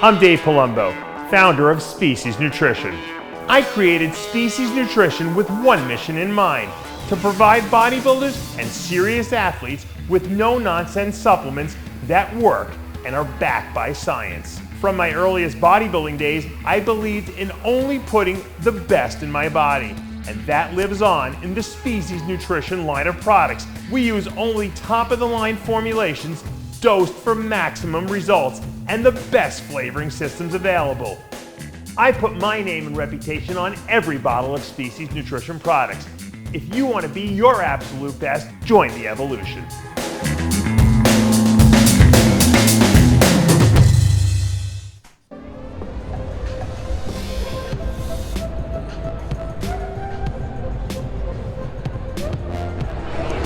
I'm Dave Palumbo, founder of Species Nutrition. I created Species Nutrition with one mission in mind, to provide bodybuilders and serious athletes with no-nonsense supplements that work and are backed by science. From my earliest bodybuilding days, I believed in only putting the best in my body. And that lives on in the Species Nutrition line of products. We use only top-of-the-line formulations dosed for maximum results and the best flavoring systems available. I put my name and reputation on every bottle of Species Nutrition products. If you want to be your absolute best, join the evolution.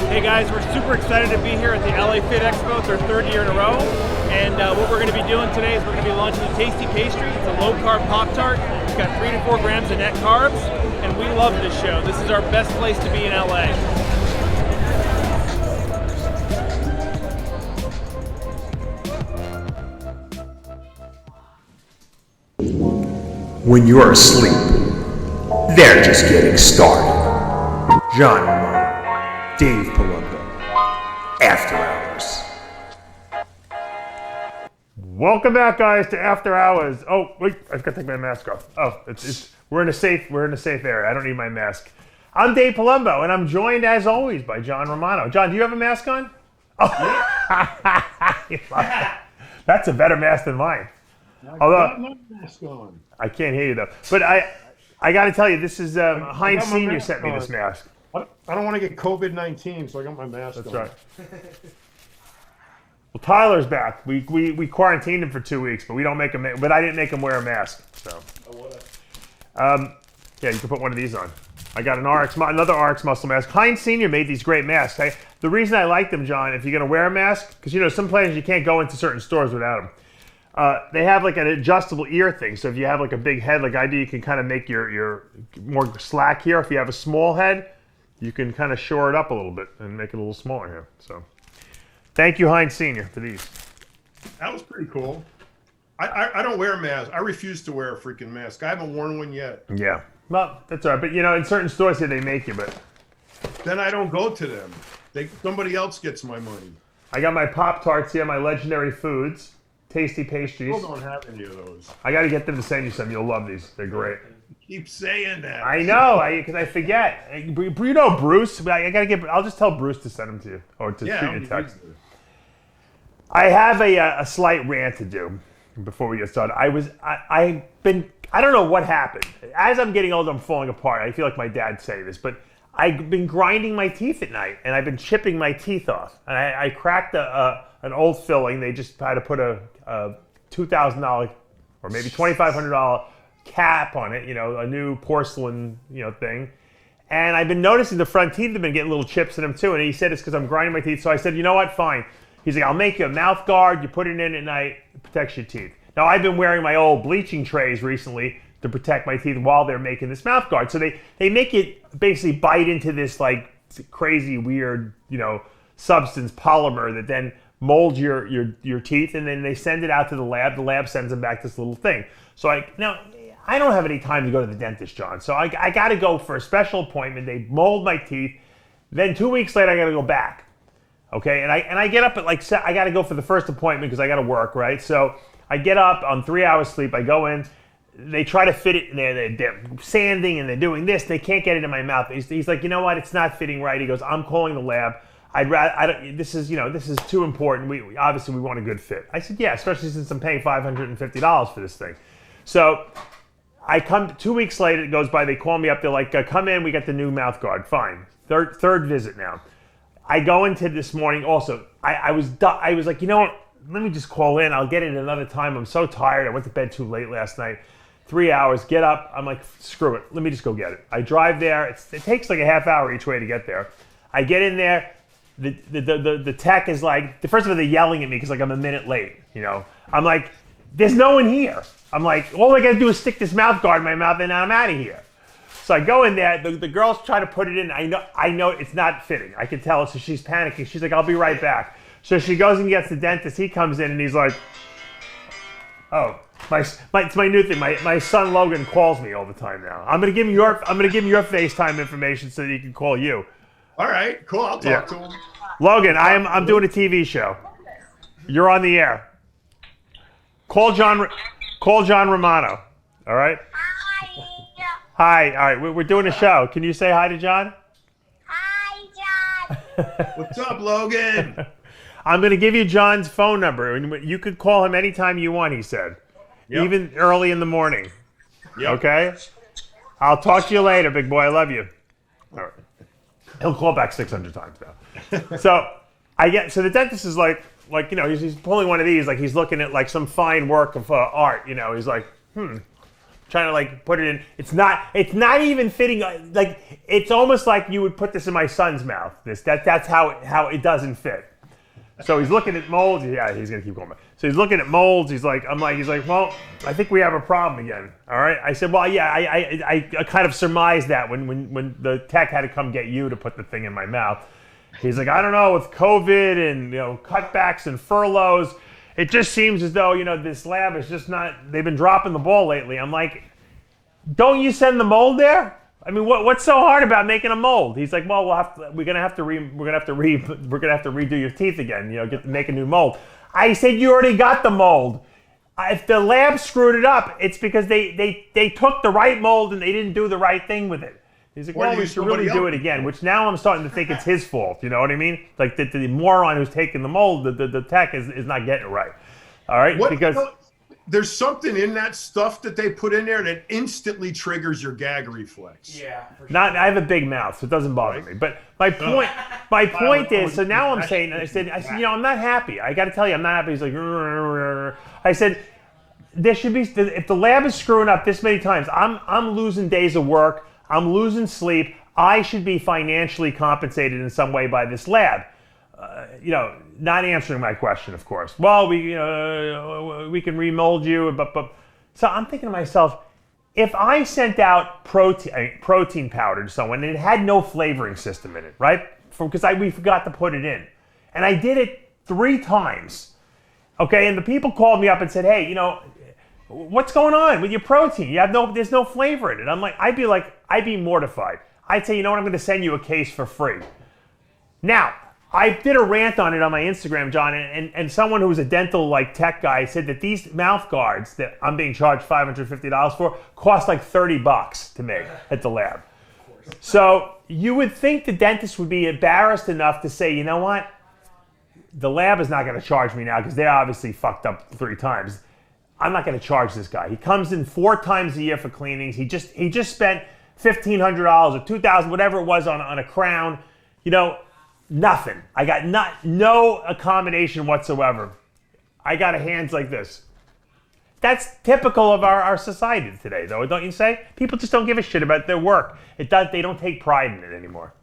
Hey guys, we're super excited to be here at the LA Fit Expo. It's our third year in a row. And what we're going to be doing today is we're going to be launching a tasty pastry. It's a low-carb Pop-Tart. It's got 3 to 4 grams of net carbs. And we love this show. This is our best place to be in LA. When you're asleep, they're just getting started. John Romano, Dave Palumbo, After Hours. Welcome back, guys, to After Hours. Oh, wait, I forgot to take my mask off. Oh, we're in a safe area. I don't need my mask. I'm Dave Palumbo, and I'm joined, as always, by John Romano. John, do you have a mask on? Oh, that's a better mask than mine. Although my mask on. I can't hear you though. But I got to tell you, this is Heinz Senior sent me this mask. I don't want to get COVID-19, so I got my mask on. That's right. Well, Tyler's back. We quarantined him for 2 weeks, but we don't make him. But I didn't make him wear a mask. So. Yeah, you can put one of these on. I got another RxMuscle mask. Heinz Senior made these great masks. The reason I like them, John, if you're going to wear a mask, because you know some places you can't go into certain stores without them. They have like an adjustable ear thing. So if you have like a big head like I do, you can kind of make your more slack here. If you have a small head, you can kind of shore it up a little bit and make it a little smaller here. So thank you, Heinz Senior, for these. That was pretty cool. I don't wear a mask. I refuse to wear a freaking mask. I haven't worn one yet. Yeah. Well, that's all right. But you know, in certain stores here, they make you, but then I don't go to them. Somebody else gets my money. I got my Pop-Tarts here, my Legendary Foods. Tasty pastries. I don't have any of those. I got to get them to send you some. You'll love these. They're great. Keep saying that. I know, because I forget. You know Bruce. I got to get. I'll just tell Bruce to send them to you or to shoot you a text. I have a slight rant to do before we get started. I don't know what happened. As I'm getting older, I'm falling apart. I feel like my dad saying this, but I've been grinding my teeth at night, and I've been chipping my teeth off. And I cracked an old filling. They just had to put a $2,000 or maybe $2,500 cap on it, you know, a new porcelain, you know, thing. And I've been noticing the front teeth have been getting little chips in them too. And he said it's because I'm grinding my teeth. So I said, you know what, fine. He's like, I'll make you a mouth guard. You put it in at night, it protects your teeth. Now I've been wearing my old bleaching trays recently to protect my teeth while they're making this mouth guard. So they make it basically bite into this like crazy weird, you know, substance, polymer that then molds your teeth, and then they send it out to the lab. The lab sends them back this little thing. So I don't have any time to go to the dentist, John. So I got to go for a special appointment. They mold my teeth. Then 2 weeks later, I got to go back. Okay, and I get up at like I got to go for the first appointment because I got to work, right? So I get up on 3 hours sleep. I go in. They try to fit it in there. They're sanding and they're doing this. They can't get it in my mouth. He's like, you know what? It's not fitting right. He goes, I'm calling the lab. This is too important. We obviously want a good fit. I said, yeah, especially since I'm paying $550 for this thing. So I come 2 weeks later, it goes by, they call me up, they're like, come in, we got the new mouth guard. Fine. Third visit now. I go into this morning also. I was like, you know what, let me just call in. I'll get it another time. I'm so tired. I went to bed too late last night. 3 hours, get up. I'm like, screw it. Let me just go get it. I drive there. It takes like a half hour each way to get there. I get in there. The tech is like, first of all, they're yelling at me because like I'm a minute late, you know. I'm like, there's no one here. I'm like, all I gotta do is stick this mouth guard in my mouth and I'm out of here. So I go in there, the girls try to put it in. I know it's not fitting. I can tell, so she's panicking. She's like, I'll be right back. So she goes and gets the dentist. He comes in and he's like, oh, It's my new thing. My son Logan calls me all the time now. I'm gonna give him your FaceTime information so that he can call you. All right, cool. I'll talk to him. Logan, I'm doing a TV show. You're on the air. Call John Romano. All right. Hi. All right. We're doing a show. Can you say hi to John? Hi, John. What's up, Logan? I'm going to give you John's phone number, and you could call him anytime you want, he said. Yep. Even early in the morning. Yep. Okay? I'll talk to you later, big boy. I love you. All right. He'll call back 600 times now. So the dentist is like he's pulling one of these, like he's looking at like some fine work of art, he's like, trying to like put it in. It's not even fitting. Like it's almost like you would put this in my son's mouth. That's how it doesn't fit. So he's looking at molds. Yeah, he's gonna keep going back. So he's looking at molds. He's like, well, I think we have a problem again. All right. I said, well, yeah, I kind of surmised that when the tech had to come get you to put the thing in my mouth. He's like, I don't know, with COVID and cutbacks and furloughs, it just seems as though this lab is just not. They've been dropping the ball lately. I'm like, don't you send the mold there? I mean, what's so hard about making a mold? He's like, well, we're gonna have to redo your teeth again. Make a new mold. I said, you already got the mold. If the lab screwed it up, it's because they took the right mold and they didn't do the right thing with it. He's like, well, we should really do it again, which now I'm starting to think it's his fault. You know what I mean? Like the moron who's taking the mold, the tech is not getting it right. All right? Because there's something in that stuff that they put in there that instantly triggers your gag reflex. Yeah. For sure. I have a big mouth, so it doesn't bother me. But my point is, so now I said, I'm not happy. I got to tell you, I'm not happy. He's like, I said, there should be, if the lab is screwing up this many times, I'm losing days of work. I'm losing sleep. I should be financially compensated in some way by this lab. Not answering my question, of course. Well, we can remold you, but so I'm thinking to myself, if I sent out protein powder to someone and it had no flavoring system in it, right? Because we forgot to put it in, and I did it 3 times, okay? And the people called me up and said, hey, what's going on with your protein? There's no flavor in it. I'm like, I'd be mortified. I'd say, I'm going to send you a case for free. Now, I did a rant on it on my Instagram, John, and someone who was a dental tech guy said that these mouth guards that I'm being charged $550 for cost like $30 to make at the lab. So you would think the dentist would be embarrassed enough to say, you know what? The lab is not going to charge me now because they obviously fucked up 3 times. I'm not going to charge this guy. He comes in 4 times a year for cleanings. He just spent $1,500 or $2,000, whatever it was on a crown. Nothing. I got no accommodation whatsoever. I got hands like this. That's typical of our society today, though, don't you say? People just don't give a shit about their work. They don't take pride in it anymore.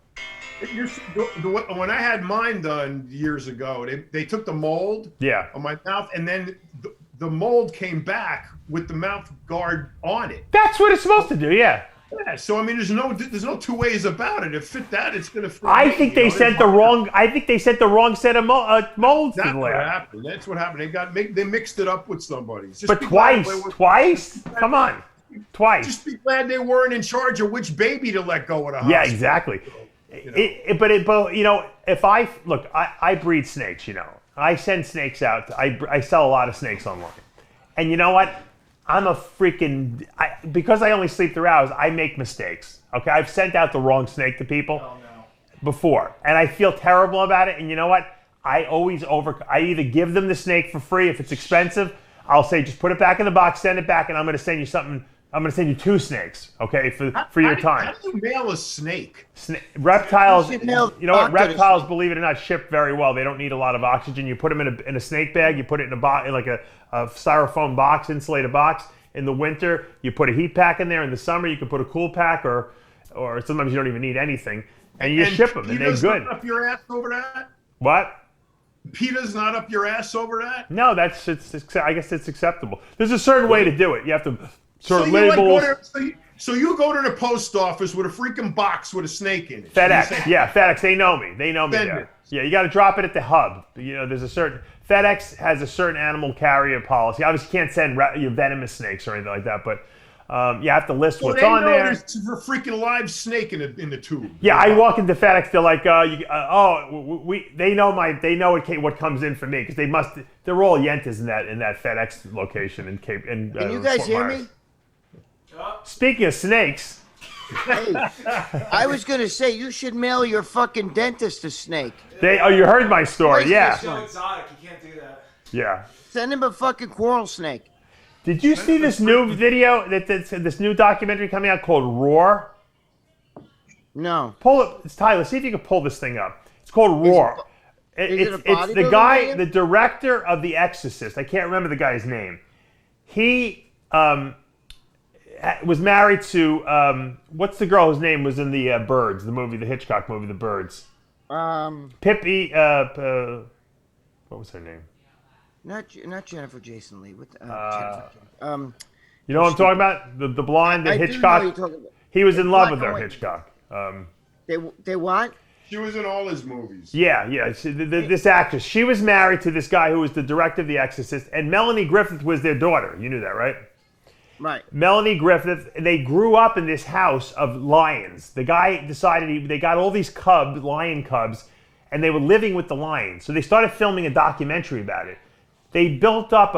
When I had mine done years ago, they took the mold on my mouth, and then the mold came back with the mouth guard on it. That's what it's supposed to do, yeah. Yeah, so I mean, there's no 2 ways about it. If fit that, it's gonna fit. I think they sent the wrong. I think they sent the wrong set of molds to the lab. That's what happened. They mixed it up with somebody. But twice? Come on, twice. Just be glad they weren't in charge of which baby to let go of the hospital. Yeah, exactly. If I breed snakes. I send snakes out. I sell a lot of snakes online, and you know what? I'm a freaking, because I only sleep 3 hours, I make mistakes. Okay, I've sent out the wrong snake to people before, and I feel terrible about it. And you know what? I either give them the snake for free if it's expensive. I'll say just put it back in the box, send it back, and I'm going to send you something. I'm going to send you 2 snakes, okay, for your time. How do you mail a snake? Reptiles, reptiles, believe it or not, ship very well. They don't need a lot of oxygen. You put them in a snake bag. You put it in a styrofoam box, insulated box. In the winter, you put a heat pack in there. In the summer, you can put a cool pack, or sometimes you don't even need anything, and you ship them, and they're good. Not up your ass over that? What? PETA's not up your ass over that? No, I guess it's acceptable. There's a certain way to do it. You have to. So So you go to the post office with a freaking box with a snake in it. FedEx, Say, FedEx. They know me. They know me there. Yeah, you got to drop it at the hub. You know, there's a certain FedEx has a certain animal carrier policy. Obviously, you can't send venomous snakes or anything like that, but you have to list what's on there. There's a freaking live snake in the tube. Yeah, I walk into FedEx. They're like, they know what comes in for me because they're all yentas in that FedEx location in Cape. Can you guys hear me? Speaking of snakes. Hey, I was gonna say you should mail your fucking dentist a snake. You heard my story, yeah. It's so exotic, you can't do that. Yeah. Send him a fucking coral snake. Did you see this new video this new documentary coming out called Roar? No. Pull it, it's Tyler. See if you can pull this thing up. It's called Roar. It's the guy, the director of The Exorcist. I can't remember the guy's name. He was married to what's the girl whose name was in the Birds, the Hitchcock movie, The Birds. Pippi. What was her name? Not Jennifer Jason Leigh. What? You know what I'm talking about? The blonde, the Hitchcock. Do know you're talking about. He was in love with her, Hitchcock. They what? She was in all his movies. Yeah. This actress. She was married to this guy who was the director of The Exorcist, and Melanie Griffith was their daughter. You knew that, right? Right. Melanie Griffith. They grew up in this house of lions. The guy decided they got all these lion cubs, and they were living with the lions. So they started filming a documentary about it. They built up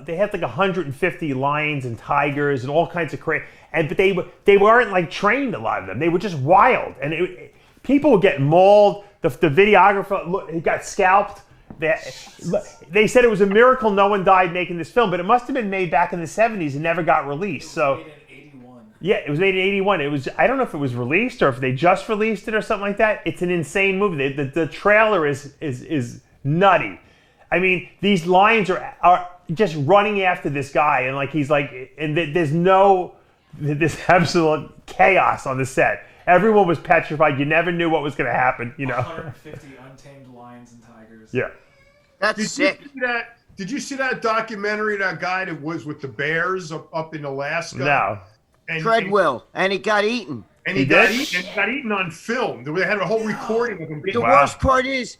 they had like 150 lions and tigers and all kinds of crazy. But they weren't like trained, a lot of them. They were just wild, and people would get mauled. The videographer, he got scalped. They said it was a miracle no one died making this film, but it must have been made back in the 70s and never got released. It was made in 81. Yeah, it was made in 81. I don't know if it was released or if they just released it or something like that. It's an insane movie. The trailer is nutty. I mean, these lions are just running after this guy, and like there's absolute chaos on the set. Everyone was petrified. You never knew what was going to happen. 150 untamed lions and tigers. Yeah. That's sick. Did you see that documentary? That guy that was with the bears up in Alaska. No. Treadwell, and he got eaten. And he got eaten on film. They had a whole recording of him. The worst part is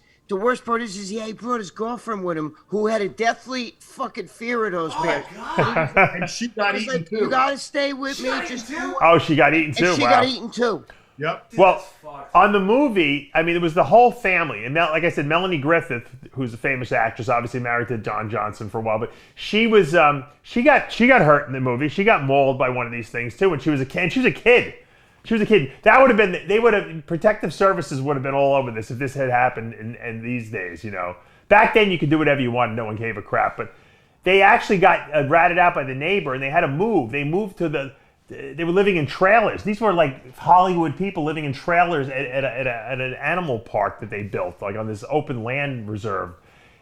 he brought his girlfriend with him, who had a deathly fucking fear of those bears. And she got eaten too. You gotta stay with me. She got eaten too. And she got eaten too. Yep. Well, on the movie, I mean, it was the whole family, and like I said, Melanie Griffith, who's a famous actress, obviously married to John Johnson for a while, but she was she got hurt in the movie. She got mauled by one of these things too when she was a kid. She was a kid. That would have been, protective services would have been all over this if this had happened in these days, Back then you could do whatever you wanted, no one gave a crap, but they actually got ratted out by the neighbor and they had to move. They moved they were living in trailers. These were like Hollywood people living in trailers at an animal park that they built, like on this open land reserve.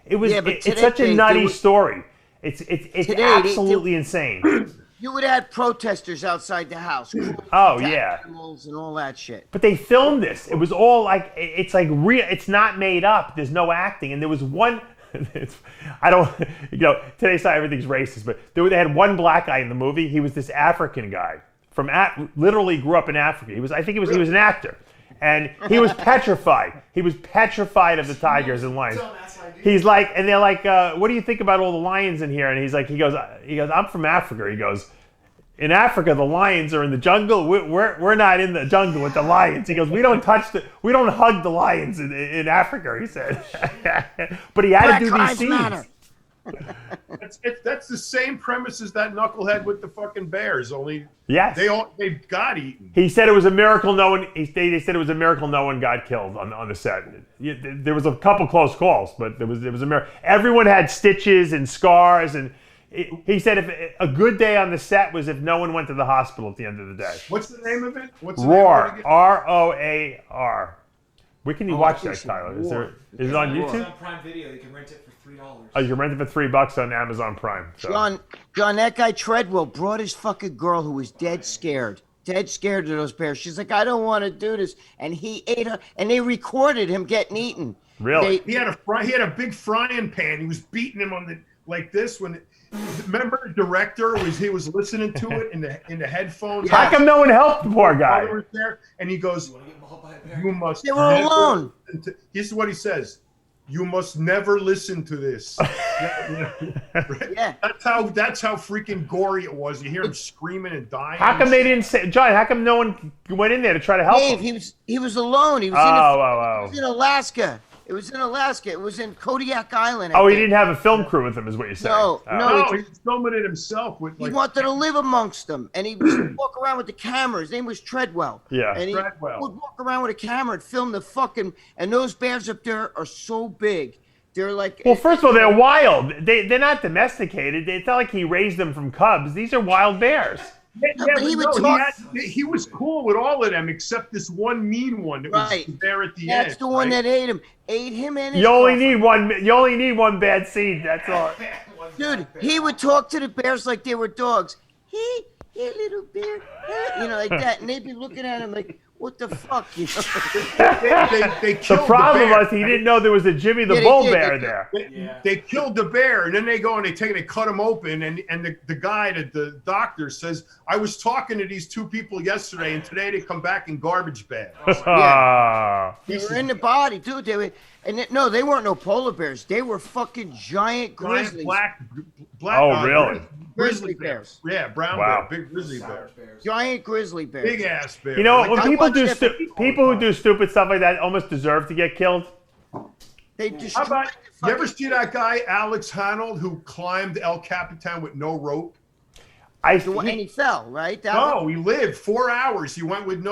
It's such a nutty story. It's absolutely insane. You would have had protesters outside the house. Oh yeah, animals and all that shit. But they filmed this. It was all like it's like real. It's not made up. There's no acting. And there was one. Today's not everything's racist, but they had one black guy in the movie. He was this African guy literally grew up in Africa. He was an actor, and he was petrified. He was petrified of the tigers and lions. He's like, and they're like, what do you think about all the lions in here? And he goes, I'm from Africa. He goes, in Africa, the lions are in the jungle. We're not in the jungle with the lions. He goes, we don't hug the lions in Africa, he said. But he had to do these scenes. That's the same premise as that knucklehead with the fucking bears. Only yes, they got eaten. He said it was a miracle no one. They said it was a miracle no one got killed on the set. There was a couple close calls, but there was a miracle. Everyone had stitches and scars, and he said if a good day on the set was if no one went to the hospital at the end of the day. What's the name of it? Roar. ROAR. Where can you watch that, Tyler? Is it on YouTube? It's on Prime Video. You can rent it for $3. Oh, you can rent it for $3 on Amazon Prime. So. John, that guy Treadwell brought his fucking girl who was dead scared of those bears. She's like, I don't want to do this, and he ate her, and they recorded him getting eaten. Really? He had a big frying pan. He was beating him on like this when remember the director he was listening to it in the headphones. How come no one helped the poor guy? Was there, and he goes, "You must." They were alone. This is what he says. You must never listen to this. Yeah. That's how freaking gory it was. You hear him screaming and dying. How come they didn't say, John? How come no one went in there to try to help him? He was alone. He was in Alaska. It was in Alaska. It was in Kodiak Island. Oh, he didn't have a film crew with him, is what you're saying. No, he was filming it himself. He wanted to live amongst them, and he would walk around with the camera. His name was Treadwell. Yeah, and he would walk around with a camera and film the fucking. And those bears up there are so big. They're like. Well, first of all, they're wild. They're not domesticated. It's not like he raised them from cubs. These are wild bears. But he would talk. He was cool with all of them except this one mean one that was there at the end. That's the one that ate him. Ate him and his You only need one bad seed. That's all. Dude, he would talk to the bears like they were dogs. Hey, little bear. You know, like that. And they'd be looking at him like, what the fuck? You know? They killed the problem the bear. was he didn't know there was a Jimmy the Bull bear there. They killed the bear, and then they go and they cut him open, and the guy, the doctor says, I was talking to these two people yesterday, and today they come back in garbage bags. They were in the body, dude. They weren't no polar bears. They were fucking giant grizzlies. Black. Oh, really? Grizzly bears. Yeah, brown bear, big grizzly bear. Giant grizzly bears. Big ass bear. You know, when people who do stupid stuff like that almost deserve to get killed. How about, you ever see that guy, Alex Honnold, who climbed El Capitan with no rope? And he fell, right? He lived 4 hours. He went with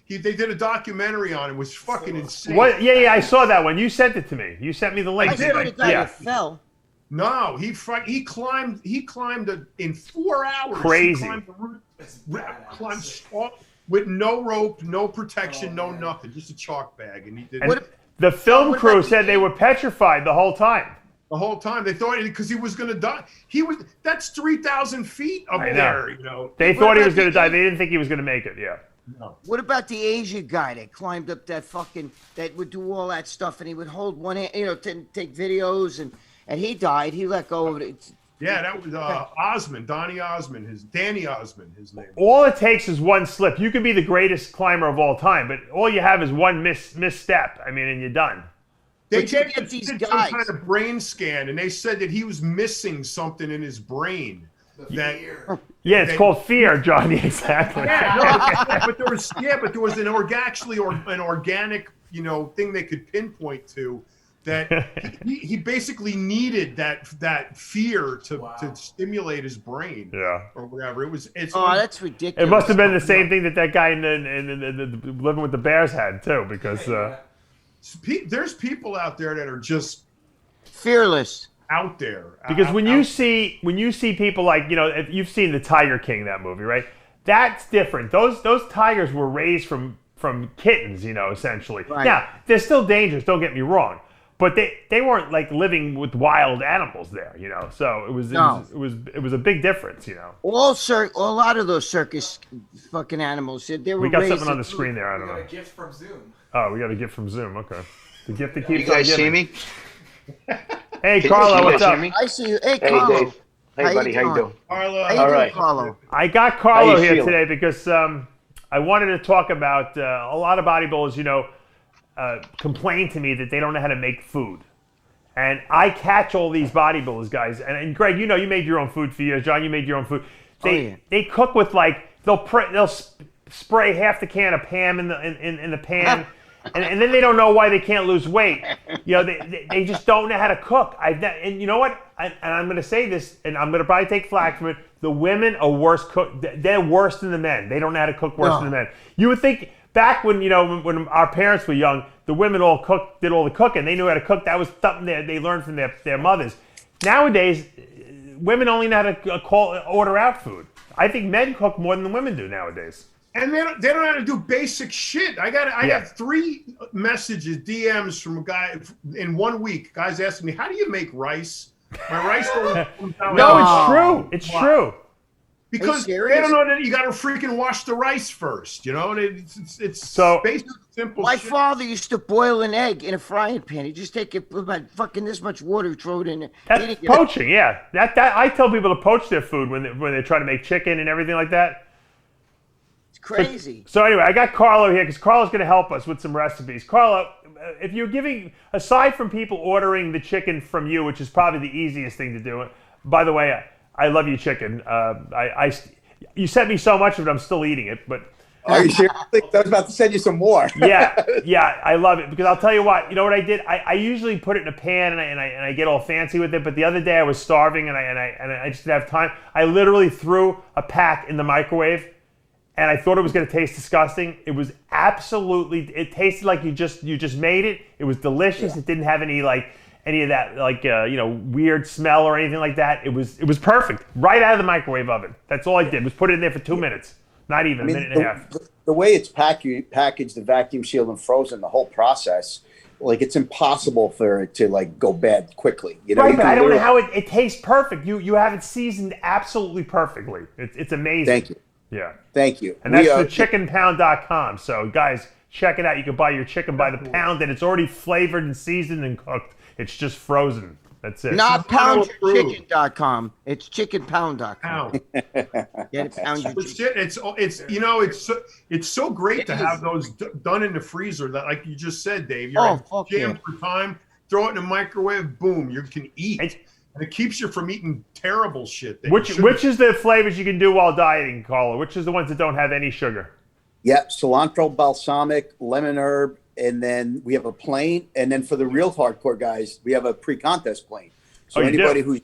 they did a documentary on it. It was fucking insane. What? Yeah, I saw that one. You sent it to me. You sent me the link. I did. The guy that fell. No, he climbed in 4 hours. Crazy. He climbed with no rope, no protection, no nothing, just a chalk bag, and he did. The film crew said they were petrified the whole time. The whole time they thought because he was going to die. That's 3,000 feet up there. You know. They thought he was going to die. They didn't think he was going to make it. Yeah. No. What about the Asian guy that climbed up that would do all that stuff, and he would hold one hand, take videos, and he died. He let go of it. Yeah, that was Osmond, Danny Osmond, his name. All it takes is one slip. You could be the greatest climber of all time, but all you have is one misstep. I mean, and you're done. They did some kind of brain scan, and they said that he was missing something in his brain. It's called fear, Johnny. Exactly. But there was an organic, thing they could pinpoint to. That he basically needed that fear to stimulate his brain, or whatever. That's ridiculous. It must have been the same thing that guy in the living with the bears had too, because there's people out there that are just fearless out there. Because when you see people like if you've seen the Tiger King, that movie, right? That's different. Those tigers were raised from kittens, essentially. Right. Now they're still dangerous. Don't get me wrong. But they weren't like living with wild animals there, So it was a big difference, a lot of those circus fucking animals. We got something on the screen there. I don't know. We got a gift from Zoom. Oh, we got a gift from Zoom. Okay, the gift that keeps you guys on see giving. me? Hey, Carlo, what's up? I see you. Hey, Carlo. Hey, Dave. Hey, buddy. How you doing? Carlo. All right, Carlo. I got Carlo here feeling? today because I wanted to talk about a lot of bodybuilders, complain to me that they don't know how to make food. And I catch all these bodybuilders, guys. And Greg, you made your own food for years. John, you made your own food. They cook with they'll spray half the can of Pam in the pan, and then they don't know why they can't lose weight. They just don't know how to cook. And you know what? And I'm going to say this, and I'm going to probably take flack from it. The women are worse cook. They're worse than the men. They don't know how to cook worse than the men. You would think back when when our parents were young, the women all did all the cooking. They knew how to cook. That was something they learned from their mothers. Nowadays, women only know how to order out food. I think men cook more than the women do nowadays. And they don't know how to do basic shit. I got 3 messages, DMs from a guy in 1 week. Guys asking me, how do you make rice? My rice always comes out. No, it's true. It's true. Because they serious? don't know that you got to freaking wash the rice first, you know? And it's So- basic, simple My shit. father used to boil an egg in a frying pan. He just take it, put about fucking this much water, throw it in there. That's poaching, yeah. That I tell people to poach their food when they try to make chicken and everything like that. It's crazy. So anyway, I got Carlo here because Carlo's going to help us with some recipes. Carlo, if you're giving, aside from people ordering the chicken from you, which is probably the easiest thing to do. By the way, I love your chicken. You sent me so much of it, I'm still eating it, but. Are you serious? I was about to send you some more. yeah, I love it because I'll tell you what. You know what I did? I usually put it in a pan and I get all fancy with it. But the other day I was starving and I just didn't have time. I literally threw a pack in the microwave, and I thought it was going to taste disgusting. It was absolutely. It tasted like you just made it. It was delicious. Yeah. It didn't have any of that weird smell or anything like that. It was perfect right out of the microwave oven. That's all I did was put it in there for 2 minutes. Not even a minute and a half. The way it's packaged, the vacuum sealed and frozen, the whole process, it's impossible for it to go bad quickly. You know, right, but I don't know how it tastes perfect. You have it seasoned absolutely perfectly. It's amazing. Thank you. Yeah. Thank you. And that's thechickenpound.com. So guys, check it out. You can buy your chicken by the pound, and it's already flavored and seasoned and cooked. It's just frozen. That's it. Not poundchicken.com. It's chickenpound.com. Pound. Yeah, pound your chicken. It's so great to have those done in the freezer that, like you just said, Dave, you're jammed for time, throw it in the microwave, boom, you can eat. And it keeps you from eating terrible shit. Which is the flavors you can do while dieting, Carlo? Which is the ones that don't have any sugar? Yep, cilantro, balsamic, lemon herb, and then we have a plain. And then for the real hardcore guys, we have a pre-contest plain. So anybody who's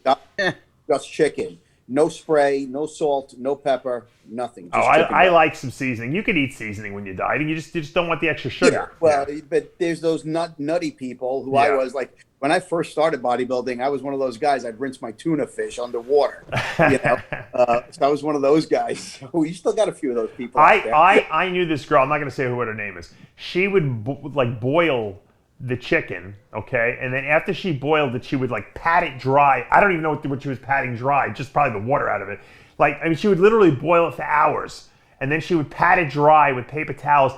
just chicken, no spray, no salt, no pepper, nothing. Just I like some seasoning. You can eat seasoning when you're dieting. You just don't want the extra sugar. Yeah, but there's those nutty people who I was like. When I first started bodybuilding, I was one of those guys. I'd rinse my tuna fish underwater. So I was one of those guys. So you still got a few of those people. I knew this girl. I'm not going to say what her name is. She would boil the chicken, okay, and then after she boiled it, she would pat it dry. I don't even know what she was patting dry. Just probably the water out of it. She would literally boil it for hours, and then she would pat it dry with paper towels.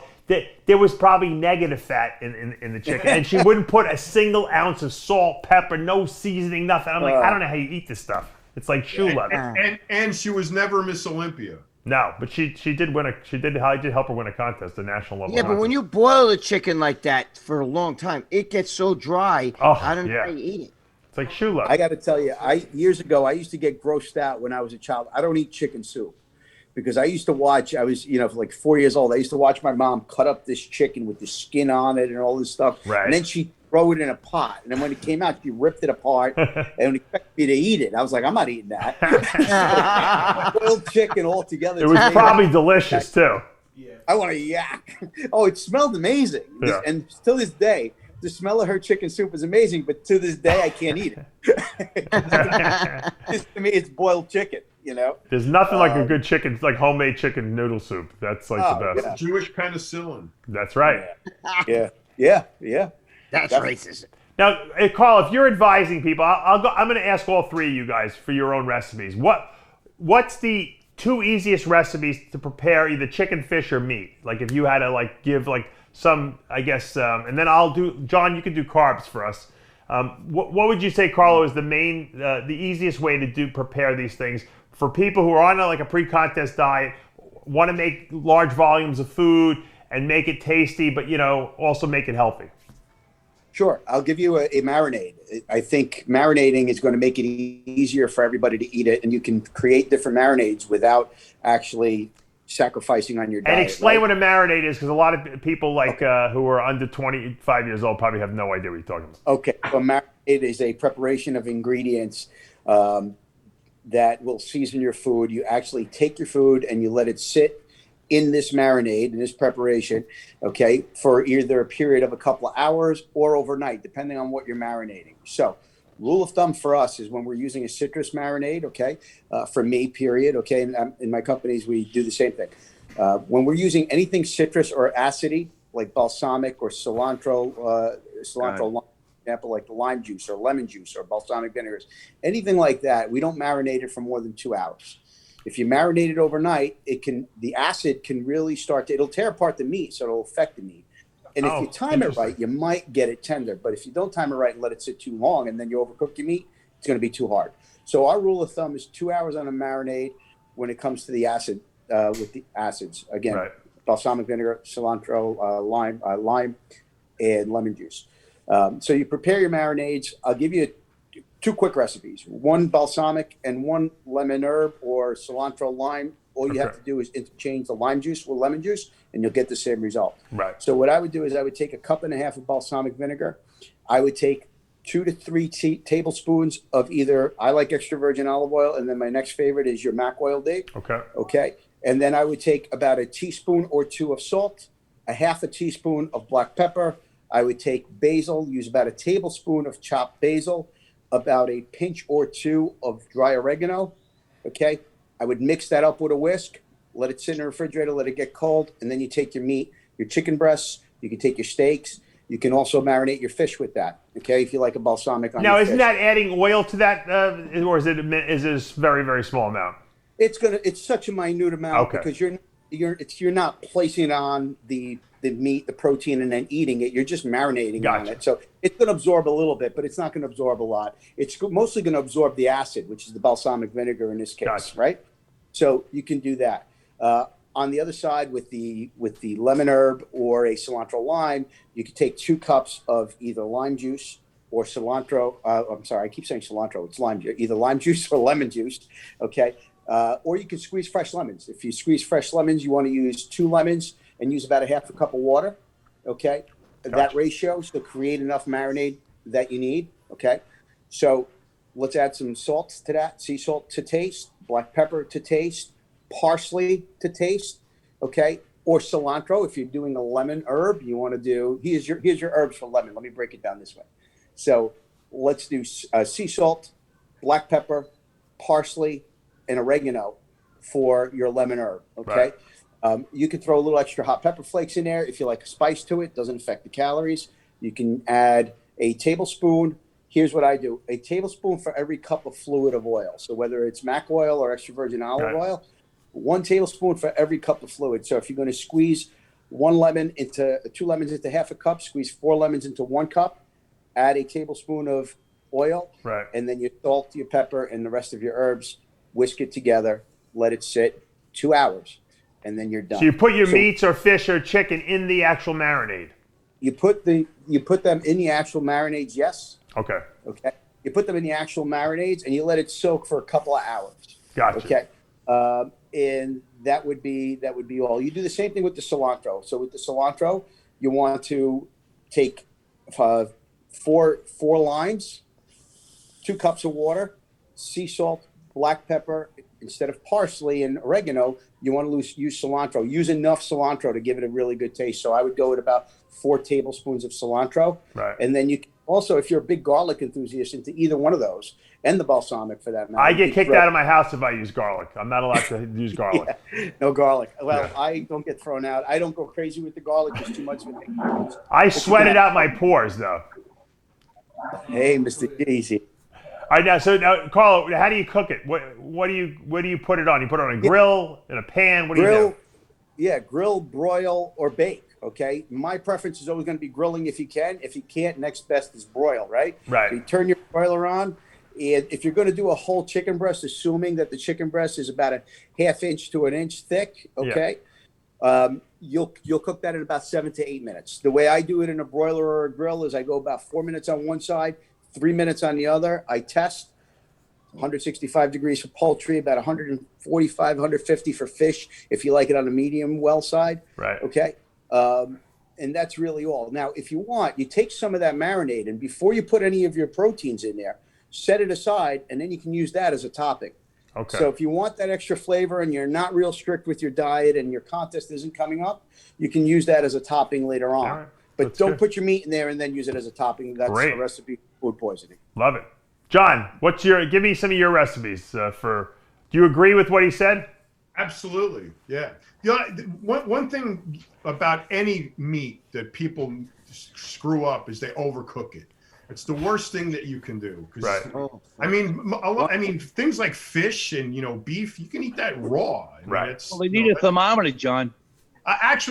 There was probably negative fat in the chicken, and she wouldn't put a single ounce of salt, pepper, no seasoning, nothing. I'm like, I don't know how you eat this stuff. It's like shoe leather. And she was never Miss Olympia. No, but she did win I did help her win a contest, a national level. Yeah, contest. but when you boil a chicken like that for a long time, it gets so dry. I don't know how you eat it. It's like shoe leather. I got to tell you, years ago I used to get grossed out when I was a child. I don't eat chicken soup. Because I used to watch, I was, for 4 years old, I used to watch my mom cut up this chicken with the skin on it and all this stuff. Right. And then she'd throw it in a pot. And then when it came out, she ripped it apart and expected me to eat it. I was like, I'm not eating that. Boiled chicken all together. It was probably delicious, too. Yeah. I want to yak. Oh, it smelled amazing. Yeah. And to this day, the smell of her chicken soup is amazing. But to this day, I can't eat it. To me, it's boiled chicken. There's nothing like a good chicken, like homemade chicken noodle soup. That's the best. Yeah. Jewish penicillin. That's right. Yeah. That's racist. Now, Carl, if you're advising people, I'm going to ask all three of you guys for your own recipes. What's the two easiest recipes to prepare either chicken, fish, or meat? Like if you had to give some, I guess, and then John, you can do carbs for us. What would you say, Carlo, is the easiest way to prepare these things for people who are on a pre-contest diet, want to make large volumes of food and make it tasty, but also make it healthy? Sure. I'll give you a marinade. I think marinating is going to make it easier for everybody to eat it, and you can create different marinades without actually sacrificing on your diet. And explain what a marinade is, because a lot of people who are under 25 years old probably have no idea what you're talking about. Okay. So marinade is a preparation of ingredients that will season your food. You actually take your food and you let it sit in this marinade, in this preparation, okay, for either a period of a couple of hours or overnight, depending on what you're marinating. So rule of thumb for us is when we're using a citrus marinade, okay, for me, period, okay, and in my companies, we do the same thing. When we're using anything citrus or acidy, like balsamic or cilantro, for example, like the lime juice or lemon juice or balsamic vinegars, anything like that, we don't marinate it for more than 2 hours. If you marinate it overnight, the acid can really it'll tear apart the meat, so it'll affect the meat. And if you time it right, you might get it tender. But if you don't time it right and let it sit too long and then you overcook your meat, it's going to be too hard. So our rule of thumb is 2 hours on a marinade when it comes to the acid, with the acids. Again, balsamic vinegar, cilantro, lime, and lemon juice. So you prepare your marinades. I'll give you 2 quick recipes. 1 balsamic and 1 lemon herb or cilantro lime. All you have to do is interchange the lime juice with lemon juice, and you'll get the same result. Right. So what I would do is I would take 1.5 cups of balsamic vinegar. I would take 2 to 3 tablespoons of either, I like extra virgin olive oil, and then my next favorite is your mac oil, Dave. Okay. And then I would take about a teaspoon or 2 of salt, 1/2 teaspoon of black pepper. I would take basil, use about a tablespoon of chopped basil, about a pinch or 2 of dry oregano. Okay. I would mix that up with a whisk, let it sit in the refrigerator, let it get cold, and then you take your meat, your chicken breasts, you can take your steaks. You can also marinate your fish with that, okay, if you like a balsamic on your fish. Now, isn't that adding oil to that, or is it a very, very small amount? It's such a minute amount because you're not placing it on the meat, the protein, and then eating it. You're just marinating on it. So it's going to absorb a little bit, but it's not going to absorb a lot. It's mostly going to absorb the acid, which is the balsamic vinegar in this case, right? So you can do that. On the other side, with the lemon herb or a cilantro lime, you could take 2 cups of either lime juice or cilantro. I'm sorry, I keep saying cilantro. It's lime juice, either lime juice or lemon juice. Okay, or you can squeeze fresh lemons. If you squeeze fresh lemons, you want to use 2 lemons and use about 1/2 cup of water. Okay, that ratio to create enough marinade that you need. Okay, so let's add some salt to that. Sea salt to taste, black pepper to taste, parsley to taste, okay, or cilantro. If you're doing a lemon herb, you want to do, here's your herbs for lemon. Let me break it down this way. So let's do sea salt, black pepper, parsley, and oregano for your lemon herb, okay? You can throw a little extra hot pepper flakes in there if you like a spice to it. Doesn't affect the calories. You can add a tablespoon. Here's what I do. A tablespoon for every cup of fluid of oil. So whether it's mac oil or extra virgin olive oil, 1 tablespoon for every cup of fluid. So if you're going to squeeze 2 lemons into 1/2 cup, squeeze 4 lemons into 1 cup, add a tablespoon of oil, and then your salt, your pepper, and the rest of your herbs, whisk it together, let it sit 2 hours, and then you're done. So you put your meats or fish or chicken in the actual marinade? You put them in the actual marinades, yes. Okay. You put them in the actual marinades, and you let it soak for a couple of hours. Gotcha. Okay. And that would be all. You do the same thing with the cilantro. So with the cilantro, you want to take 4 limes, 2 cups of water, sea salt, black pepper. Instead of parsley and oregano, you want to use cilantro. Use enough cilantro to give it a really good taste. So I would go with about 4 tablespoons of cilantro. And then you can also, if you're a big garlic enthusiast, into either one of those, and the balsamic for that matter. I get kicked out of my house if I use garlic. I'm not allowed to use garlic. No garlic. Well, I don't get thrown out. I don't go crazy with the garlic. There's too much of it. I sweated out my pores, though. Hey, Mr. Easy. All right, now, Carlo, how do you cook it? What do you put it on? You put it on a grill, in a pan? What do you do? Yeah, grill, broil, or bake. Okay, my preference is always going to be grilling if you can. If you can't, next best is broil, right? Right. So you turn your broiler on, and if you're going to do a whole chicken breast, assuming that the chicken breast is about a 1/2 inch to 1 inch thick, okay, you'll cook that in about 7 to 8 minutes. The way I do it in a broiler or a grill is I go about 4 minutes on one side, 3 minutes on the other. I test 165 degrees for poultry, about 145, 150 for fish, if you like it on the medium well side. Right. Okay. And that's really all. Now, if you want, you take some of that marinade, and before you put any of your proteins in there, set it aside, and then you can use that as a topping. Okay. So if you want that extra flavor and you're not real strict with your diet and your contest isn't coming up, you can use that as a topping later on. Right. But don't put your meat in there and then use it as a topping. That's a recipe for food poisoning. Love it. John, give me some of your recipes do you agree with what he said? Absolutely, yeah. One thing about any meat that people screw up is they overcook it. It's the worst thing that you can do. 'Cause, Right. I mean, things like fish and beef, you can eat that raw. I mean, Right. Well, they need a thermometer, John. I've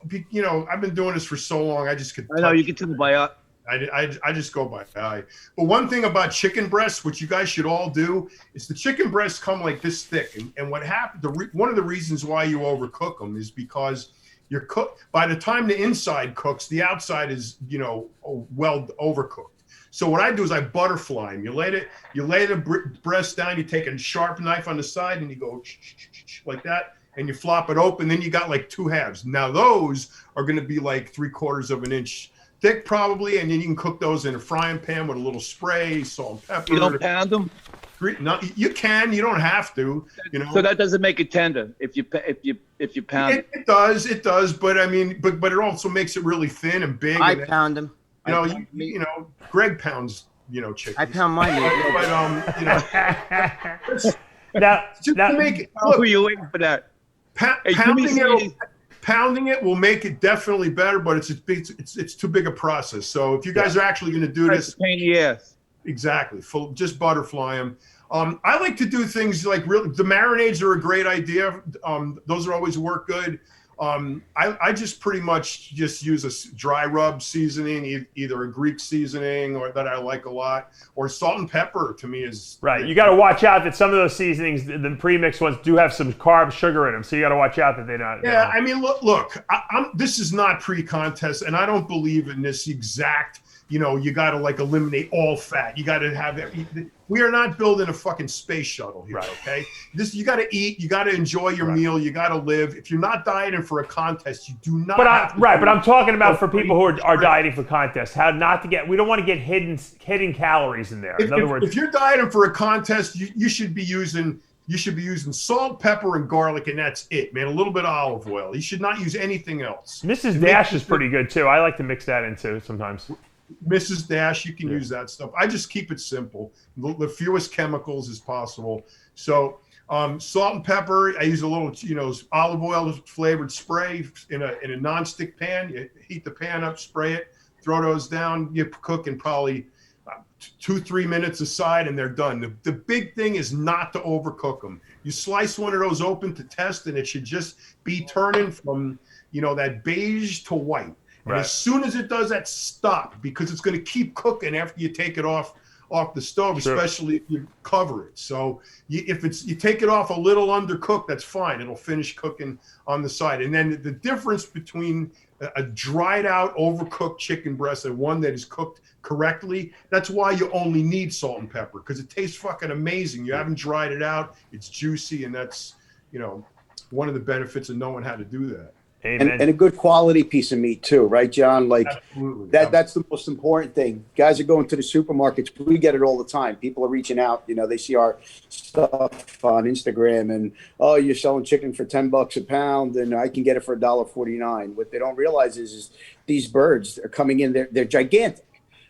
been doing this for so long. I just could. I know you can tell by eye. I just go by eye. But one thing about chicken breasts, which you guys should all do, is the chicken breasts come like this thick. And what happened? One of the reasons why you overcook them is because you're cooked. By the time the inside cooks, the outside is well overcooked. So what I do is I butterfly them. You lay the breast down. You take a sharp knife on the side and you go like that, and you flop it open. Then you got like 2 halves. Now those are going to be like 3/4 of an inch thick probably, and then you can cook those in a frying pan with a little spray, salt and pepper. You don't pound them. No, you can. You don't have to. So that doesn't make it tender if you pound it. It does. But I mean, but it also makes it really thin and big. I pound them. Greg pounds chicken. I pound mine. But just to make it. Who are you waiting for that? Pounding it will make it definitely better, but it's too big a process. So if you guys are actually going to do this, pain in the ass. Exactly, just butterfly them. I like to do things like the marinades are a great idea. Those are always work good. I just pretty much just use a dry rub seasoning, either a Greek seasoning or that I like a lot, or salt and pepper to me is right. You got to watch out that some of those seasonings, the pre-mixed ones, do have some sugar in them. So you got to watch out that they're not. Yeah, I mean, look. This is not pre-contest, and I don't believe in this exact. You got to like eliminate all fat. You got to have it. We are not building a fucking space shuttle here, okay? You got to eat. You got to enjoy your meal. You got to live. If you're not dieting for a contest, you do not. But I'm talking about for people who are dieting for contests. How not to get. We don't want to get hidden calories in there. In other words, if you're dieting for a contest, you should be using. You should be using salt, pepper, and garlic, and that's it, man. A little bit of olive oil. You should not use anything else. Mrs. Dash is pretty good too. I like to mix that in too sometimes. Mrs. Dash, you can use that stuff. I just keep it simple, the fewest chemicals as possible. So salt and pepper. I use a little, olive oil flavored spray in a nonstick pan. You heat the pan up, spray it, throw those down. You cook in probably 2-3 minutes aside, and they're done. The big thing is not to overcook them. You slice one of those open to test, and it should just be turning from that beige to white. And as soon as it does that, stop, because it's going to keep cooking after you take it off the stove, especially if you cover it. So if you take it off a little undercooked, that's fine. It'll finish cooking on the side. And then the difference between a dried out, overcooked chicken breast and one that is cooked correctly, that's why you only need salt and pepper, because it tastes fucking amazing. You haven't dried it out. It's juicy, and that's one of the benefits of knowing how to do that. And a good quality piece of meat too, right, John? Like that's the most important thing. Guys are going to the supermarkets. We get it all the time. People are reaching out. They see our stuff on Instagram, and you're selling chicken for $10 a pound, and I can get it for $1.49. What they don't realize is these birds are coming in. They're gigantic.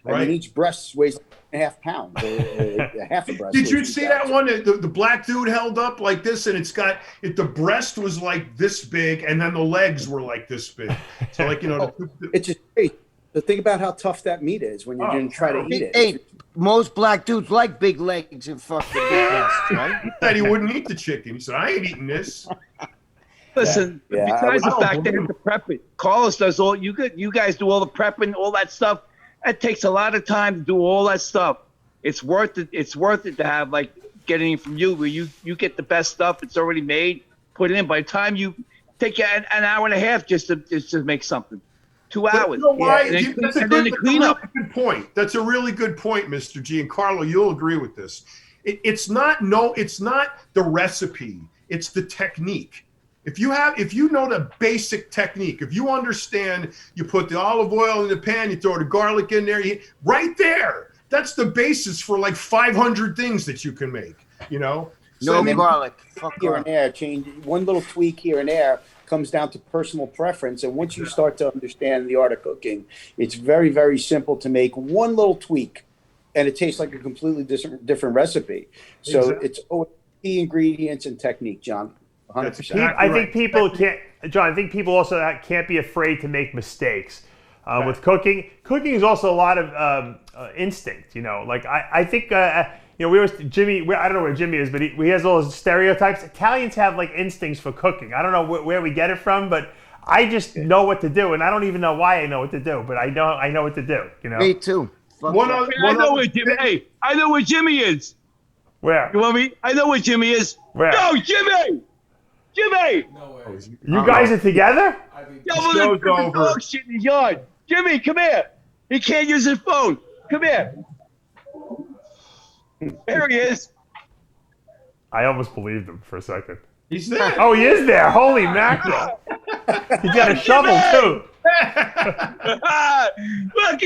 I mean, each breast weighs like a half pound, half a breast. Did you see that one? The black dude held up like this, and the breast was like this big, and then the legs were like this big. So like it's just great. So think about how tough that meat is when you're going to try to eat it. Hey, most black dudes like big legs and fucking big breasts, right? He said he wouldn't eat the chicken. He said, "I ain't eating this." Listen, besides the fact they have to prep it, Carlos does all. You guys do all the prepping, all that stuff. That takes a lot of time to do all that stuff. It's worth it. It's worth it to have getting it from you, where you get the best stuff. It's already made, put it in. By the time you take an hour and a half just to make something, 2 hours. You know why? That's a really good point. That's a really good point, Mr. G. And Carlo, you'll agree with this. It's not the recipe. It's the technique. If you know the basic technique, if you understand, you put the olive oil in the pan, you throw the garlic in there, right there. That's the basis for like 500 things that you can make, So, garlic. Here and there, change one little tweak here and there comes down to personal preference. And once you start to understand the art of cooking, it's very, very simple to make one little tweak, and it tastes like a completely different recipe. So it's always the ingredients and technique, John. 100%. I think people can't, John. I think people also can't be afraid to make mistakes. with cooking. Cooking is also a lot of instinct. Like I think we always Jimmy. I don't know where Jimmy is, but he has all those stereotypes. Italians have like instincts for cooking. I don't know where we get it from, but I just know what to do, and I don't even know why I know what to do, but I know what to do. Me too. I know where Jimmy. Hey, I know where Jimmy is. Where? You want me? I know where Jimmy is. Where? Go, Jimmy! Jimmy! No way. You guys are together? Double the dog shit in his yard. Jimmy, come here. He can't use his phone. Come here. There he is. I almost believed him for a second. He's there. Oh, he is there. Holy mackerel. He's got a shovel, too. Look,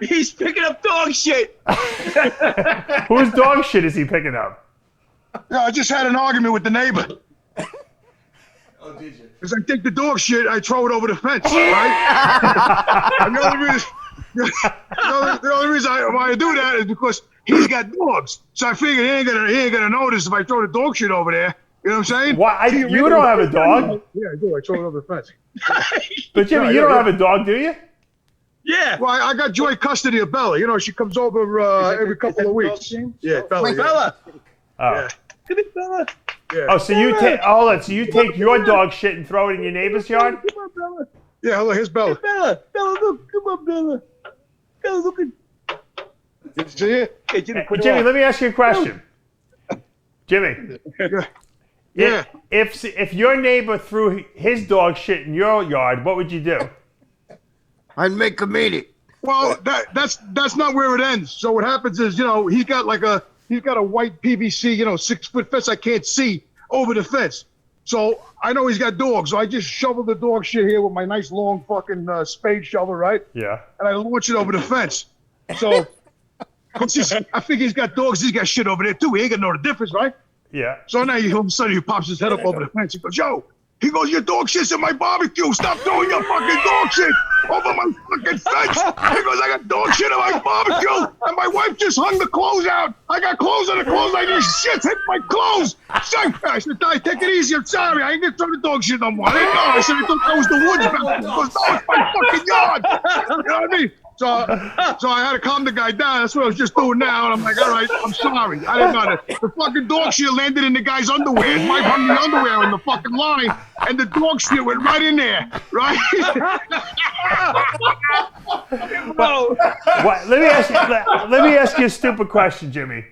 he's picking up dog shit. Whose dog shit is he picking up? No, I just had an argument with the neighbor. Oh, did you? Because I take the dog shit, I throw it over the fence, right? And the only reason why I do that is because he's got dogs. So I figured he ain't gonna notice if I throw the dog shit over there. You know what I'm saying? Why? You don't have a dog? Yeah, I do. I throw it over the fence. But Jimmy, you don't have a dog, do you? Yeah. Well, I got joint custody of Bella. You know, she comes over every couple of weeks. Yeah, Bella. Bella. Oh. Yeah. Come here, Bella. Yeah. Oh, so you take so you take your dog shit and throw it in your neighbor's yard? Come on, Bella. Yeah, look, here's Bella. Hey, Bella. Bella, look. Come on, Bella. Bella, look at. Did you see it? Hey, Jimmy, Jimmy, let me ask you a question. Jimmy. Yeah. If your neighbor threw his dog shit in your yard, what would you do? I'd make him eat it. Well, that's not where it ends. So what happens is, he's got a white PVC, 6-foot fence I can't see over the fence. So I know he's got dogs. So I just shovel the dog shit here with my nice long fucking spade shovel, right? Yeah. And I launch it over the fence. So I think he's got dogs. He's got shit over there too. He ain't gonna know the difference, right? Yeah. So now all of a sudden he pops his head up over the fence. He goes, "Yo." He goes, "Your dog shit's in my barbecue. Stop throwing your fucking dog shit over my fucking fence." He goes, "I got dog shit in my barbecue, and my wife just hung the clothes out. I got clothes on the clothes. I just shit hit my clothes." I said, "Take it easy. I'm sorry. I ain't gonna throw the dog shit no more." I didn't know. I said, "I thought that was the woods back there." He goes, "No, it's my fucking yard." You know what I mean? So I had to calm the guy down. That's what I was just doing now. And I'm like, all right, I'm sorry. I didn't know that. The fucking dog shit landed in the guy's underwear. His wife hung the underwear in the fucking line, and the dog shit went right in there, right? Let me ask you a stupid question, Jimmy.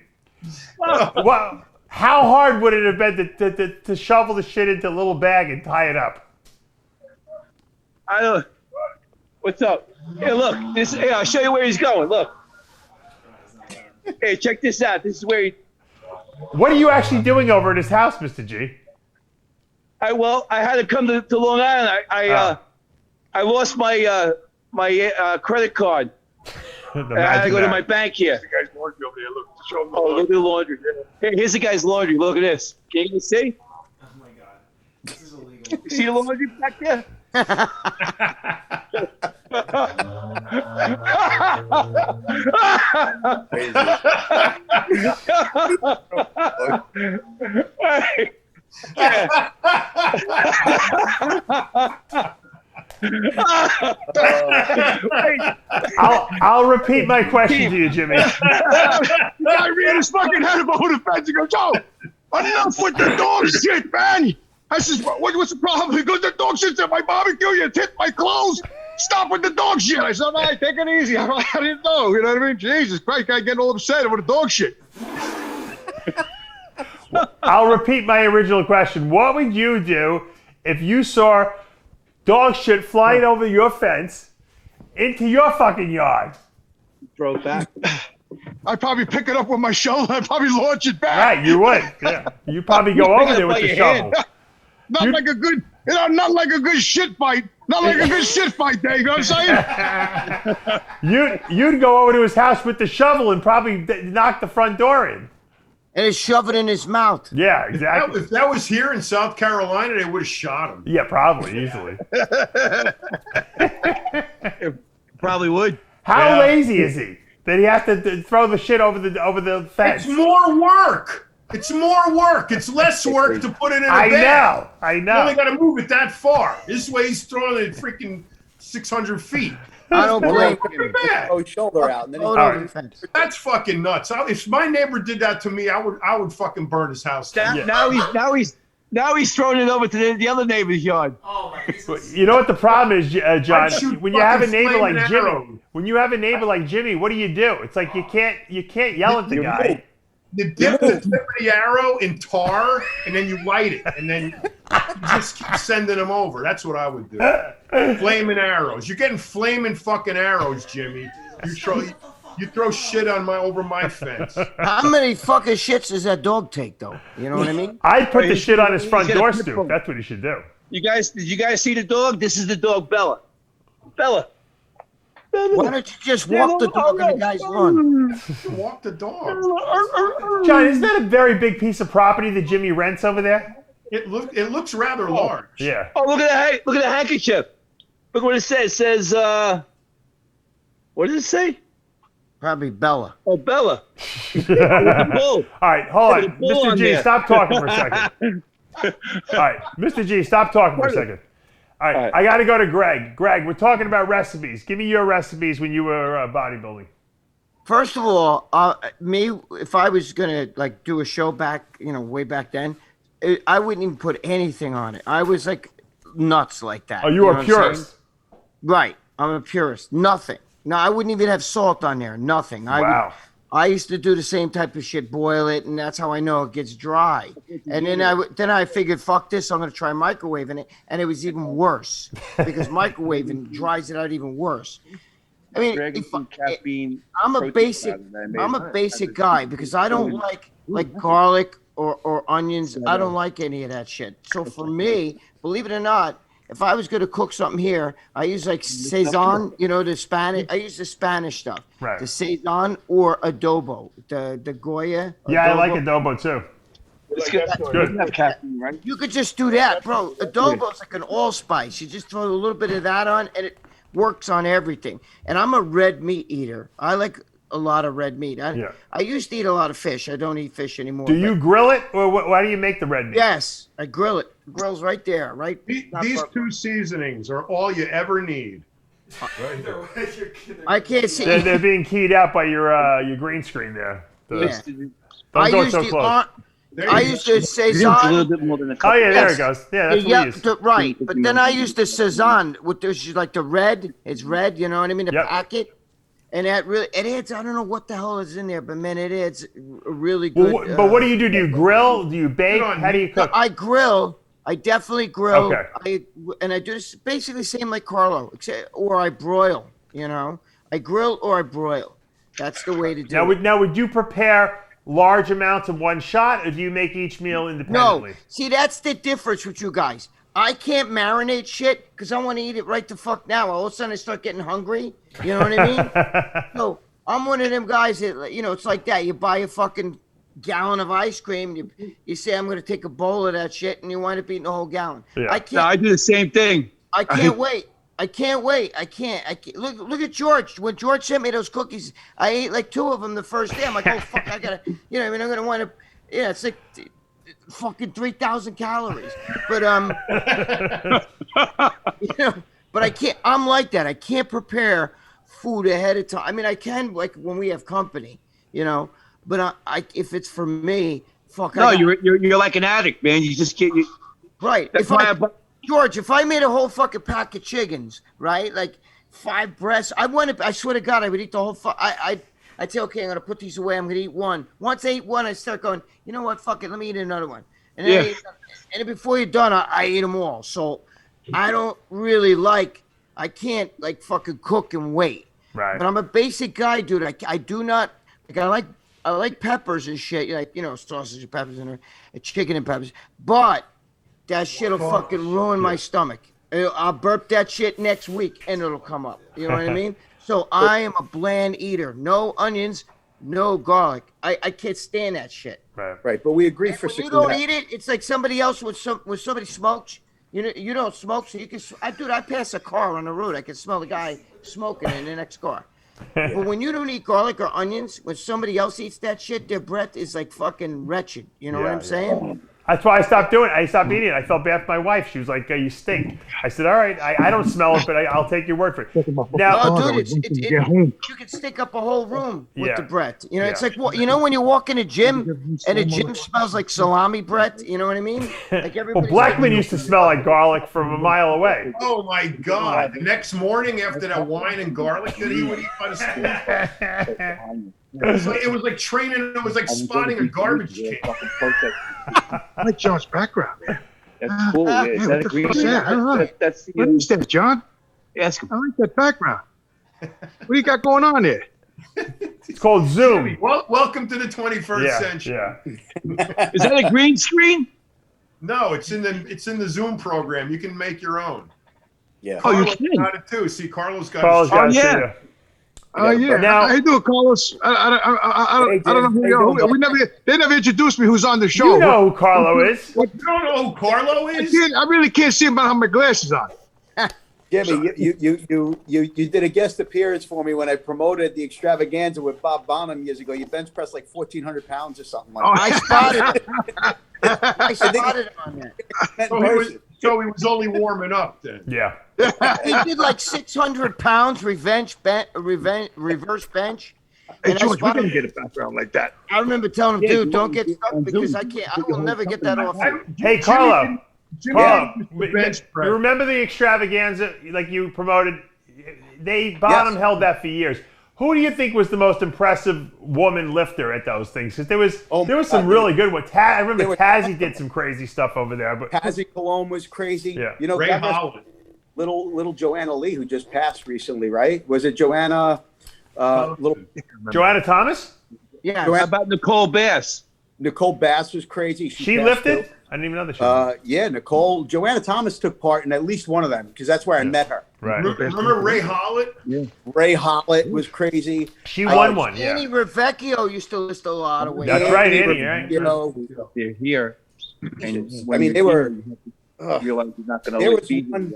How hard would it have been to shovel the shit into a little bag and tie it up? I don't. What's up? Hey, look. Hey, I'll show you where he's going. Look. Hey, check this out. This is where he. What are you actually doing over at his house, Mr. G? I had to come to Long Island. I lost my credit card. I had to go to my bank here. The guy's laundry over there. Look, show him the look at the laundry. Hey, here's the guy's laundry. Look at this. Can you see? Oh my god. This is illegal. You see the laundry back there? I'll repeat my question to you, Jimmy. The guy ran his fucking head up over the fence and goes, "Yo, enough with the dog shit, man." I says, "What's the problem?" He goes, "The dog shit's in my barbecue. You hit my clothes. Stop with the dog shit." I said, "All right, take it easy." I didn't know. You know what I mean? Jesus Christ, guy getting all upset over the dog shit. I'll repeat my original question. What would you do if you saw dog shit flying over your fence into your fucking yard? Throw it back. I'd probably pick it up with my shovel. I'd probably launch it back. Right, you would. Yeah. You probably go over there with the shovel. Not like a good shit fight. Not like a good shit fight, Dave. You know what I'm saying? You'd go over to his house with the shovel and probably knock the front door in. And he'd shove it in his mouth. Yeah, exactly. If that was here in South Carolina, they would have shot him. Yeah, probably, easily. Probably would. How lazy is he that he has to throw the shit over the fence? It's more work. It's more work. It's less work to put it in a bag. I know. You only got to move it that far. This way he's throwing it freaking 600 feet. I don't blame him. bad. Oh, his shoulder out. And then That's fucking nuts. If my neighbor did that to me, I would fucking burn his house down. Now he's throwing it over to the other neighbor's yard. Oh my goodness. You know what the problem is, John? When you have a neighbor like Jimmy, arrow. what do you do? It's like you can't yell at the guy. You dip the tip of the arrow in tar, and then you light it, and then you just keep sending them over. That's what I would do. Flaming arrows. You're getting flaming fucking arrows, Jimmy. You throw shit over my fence. How many fucking shits does that dog take, though? You know what I mean? I'd put the shit on his front door stoop. That's what he should do. Did you guys see the dog? This is the dog, Bella. Bella. Why don't you just walk the dog on the guy's lawn? Walk the dog. John, isn't that a very big piece of property that Jimmy rents over there? It looks rather large. Yeah. Oh, look at the handkerchief. Look what it says. It says, what does it say? Probably Bella. Oh, Bella. All right, hold on. Mr. G, stop talking for a second. All right, Mr. G, stop talking for a second. All right, I got to go to Greg. Greg, we're talking about recipes. Give me your recipes when you were bodybuilding. First of all, if I was gonna like do a show back, way back then, I wouldn't even put anything on it. I was like nuts like that. Oh, you are a purist. Right, I'm a purist. Nothing. No, I wouldn't even have salt on there. Nothing. Wow. I used to do the same type of shit, boil it, and that's how I know it gets dry. And then I figured, fuck this, I'm going to try microwaving it, and it was even worse because microwaving dries it out even worse. I mean, I'm a basic guy because I don't like garlic or onions. I don't like any of that shit. So for me, believe it or not, if I was going to cook something here, I use like Sazon, the Spanish. I use the Spanish stuff, right? The Sazon or adobo, the Goya. Yeah, I like adobo too. It's good. That's good. Right? You could just do that, bro. Adobo is like an allspice. You just throw a little bit of that on, and it works on everything. And I'm a red meat eater. I like a lot of red meat. I used to eat a lot of fish. I don't eat fish anymore. Do you grill it, or why do you make the red meat? Yes, I grill it. The grill's right there, right? These two seasonings are all you ever need. I can't see. They're being keyed out by your green screen there. I used to Sazon. Oh yeah, there it goes. Yeah, that's what we use. Right, but then I used the Sazon, which is like the red. It's red, you know what I mean? The packet. And that really, it adds, I don't know what the hell is in there, but man, it adds really good. Well, but what do you do? Do you grill? Do you bake? How do you cook? I grill. I definitely grill. Okay. I do this basically the same like Carlo, or I broil, I grill or I broil. That's the way to do it. Now, would you prepare large amounts in one shot, or do you make each meal independently? No. See, that's the difference with you guys. I can't marinate shit because I want to eat it right the fuck now. All of a sudden I start getting hungry. You know what I mean? So I'm one of them guys that, it's like that. You buy a fucking gallon of ice cream. You say, I'm going to take a bowl of that shit, and you wind up eating the whole gallon. Yeah. I do the same thing. I can't wait. I can't. Look at George. When George sent me those cookies, I ate like 2 of them the first day. I'm like, oh, fuck, I got to, I'm going to wind up, it's like fucking 3,000 calories. But but I can't. I'm like that. I can't prepare food ahead of time. I mean, I can like when we have company, But if it's for me, fuck. No, you're like an addict, man. You just get right. George, if I made a whole fucking pack of chickens, right, like 5 breasts, I swear to God, I would eat the whole. I'd say, okay, I'm gonna put these away. I'm gonna eat one. Once I eat one, I start going, you know what? Fuck it. Let me eat another one. And then and before you're done, I eat them all. So I don't really I can't fucking cook and wait. Right. But I'm a basic guy, dude. I do not I like peppers and shit, sausage and peppers and chicken and peppers. But that shit'll fucking ruin my stomach. I'll burp that shit next week and it'll come up. You know what I mean? So I am a bland eater. No onions, no garlic. I can't stand that shit. Right. But we agree for when you don't eat it, it's like somebody else when somebody smokes. You don't smoke, so you can. I pass a car on the road. I can smell the guy smoking in the next car. But when you don't eat garlic or onions, when somebody else eats that shit, their breath is like fucking wretched. You know what I'm saying? That's why I stopped doing it. I stopped eating it. I felt bad for my wife. She was like, "You stink." I said, "All right, I don't smell it, but I'll take your word for it." Now, dude, you can stick up a whole room with the breath. You know, it's like when you walk in a gym and a gym smells like salami breath. You know what I mean? Like everybody. Blackman used to smell like garlic from a mile away. Oh my God! The next morning after that wine and garlic that he would eat by the spoon. It was like training. It was like spotting a garbage can. I like John's background, man. That's cool. Yeah. Is that a green? I don't know. That's What is that, John? ask him. I like that background. What do you got going on there? It's called Zoom. Well, welcome to the 21st century. Yeah. Is that a green screen? No, it's in the Zoom program. You can make your own. Yeah. Oh, you Carlos can. got it too. See, Carlos got Carlos it. got it yeah. too. Oh yeah. Now- How you doing, Carlos? I don't know who you are. They never introduced me who's on the show. You know who Carlo is. You don't know who Carlo is? I really can't see him without having my glasses on. Jimmy, you did a guest appearance for me when I promoted the extravaganza with Bob Bonham years ago. You bench pressed like 1,400 pounds or something like that. I spotted it. I spotted it on that. So he was only warming up then. Yeah. He did like 600 pounds reverse bench. Hey, And George, we're gonna get a background like that. I remember telling him, dude, don't get stuck because I will never get that off. Hey, Carlo. Jimmy Carlo, bench press. you remember the extravaganza like you promoted? Bonham held that for years. Who do you think was the most impressive woman lifter at those things? Because there was some really good ones. I remember Tazzy did some crazy stuff over there. But Tazzy Cologne was crazy. Yeah. You know, Ray Holland. little Joanna Lee, who just passed recently, right? Was it Joanna? Joanna Thomas? Yeah. How about Nicole Bass? Nicole Bass was crazy. She passed lifted? too. I didn't even know that she Yeah, Nicole. Joanna Thomas took part in at least one of them because that's where I met her. Right. Remember Ray Hollett? Yeah. Ray Hollett was crazy. She won one, yeah. Annie Rivecchio used to lift a lot of weight. That's right, Annie, right? You know, They're here. And I mean, they were. You realize you're not going There to was beat one.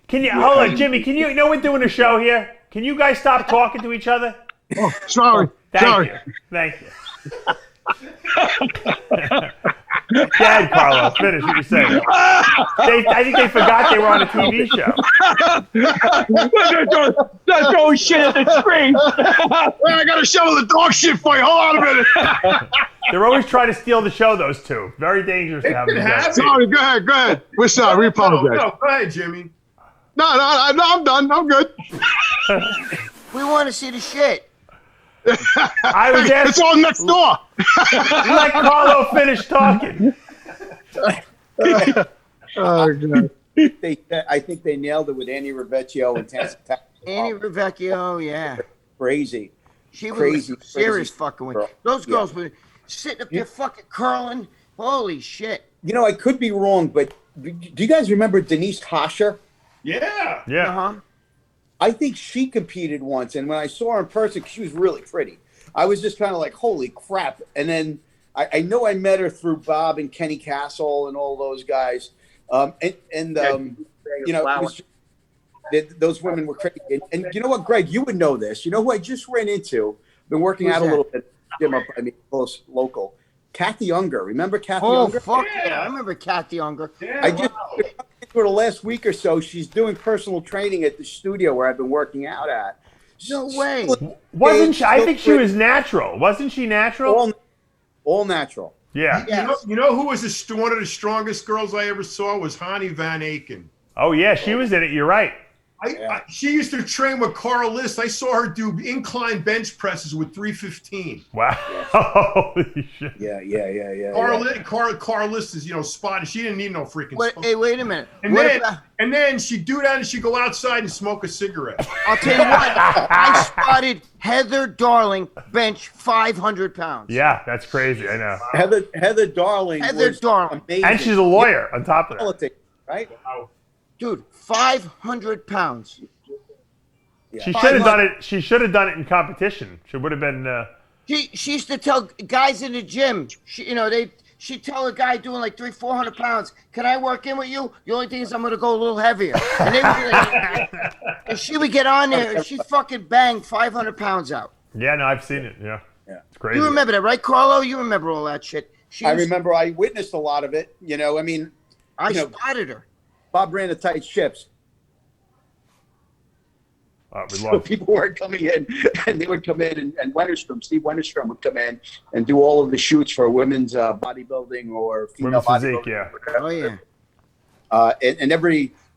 Can you hold on, Jimmy? Can you know we're doing a show here? Can you guys stop talking to each other? Oh, sorry. Thank you. Thank you. Dad, Carlos, finish what you're saying. I think they forgot they were on a TV show. They're throwing shit at the screen. I got to shovel the dog shit for you. Hold on a minute. They're always trying to steal the show, those two. Very dangerous to have them together. Sorry, go ahead. We're sorry. We apologize. No, go ahead, Jimmy. No, I'm done. I'm good. We want to see the shit. I was asking, It's all next door. let Carlo finish talking. Oh, God. I think they nailed it with Annie Rivecchio and Tazzy. Annie Rivecchio, yeah. Crazy. She was Crazy, serious crazy fucking with. girl. Those girls were sitting up there fucking curling. Holy shit. You know, I could be wrong, but do you guys remember Denise Hosher? Yeah. Yeah. Uh-huh. I think she competed once, and when I saw her in person, she was really pretty. I was just kind of like, holy crap. And then I know I met her through Bob and Kenny Castle and all those guys. You know, it was just, those women were crazy. And you know what, Greg, you would know this. You know who I just ran into? Been working out a little bit. Gym up, close, local. Kathy Unger. Remember Kathy Unger? Oh, fuck yeah. I remember Kathy Unger. Yeah, I just for the last week or so, she's doing personal training at the studio where I've been working out at. No way. Wasn't she? I think she was natural. Wasn't she natural? All natural. Yeah. You know who was one of the strongest girls I ever saw was Hani Van Aken. Oh, yeah, she was in it. You're right. She used to train with Carl List. I saw her do incline bench presses with 315. Wow. Holy shit. Yeah. Carl List is, spotted. She didn't need no freaking Wait, smoke. hey, wait a minute. And then she'd do that and she'd go outside and smoke a cigarette. I'll tell you what. I spotted Heather Darling bench 500 pounds. Yeah, that's crazy. I know. Heather Darling. Heather Darling. Amazing. And she's a lawyer on top of that. Politics, right? Dude, 500 pounds. She should have done it. She should have done it in competition. She would have been. She used to tell guys in the gym, she'd tell a guy doing like 300-400 pounds, can I work in with you? The only thing is I'm going to go a little heavier. And, they would be like, and she would get on there and she'd fucking bang 500 pounds out. Yeah, no, I've seen it. Yeah. It's crazy. You remember that, right, Carlo? You remember all that shit. She I was, remember I witnessed a lot of it. You know, I mean, I you know, spotted her. Bob ran the tight ships. We So lost. people were coming in, and they would come in, and Steve Wennerstrom would come in and do all of the shoots for women's bodybuilding or female Women's physique, bodybuilding. yeah. Oh yeah. And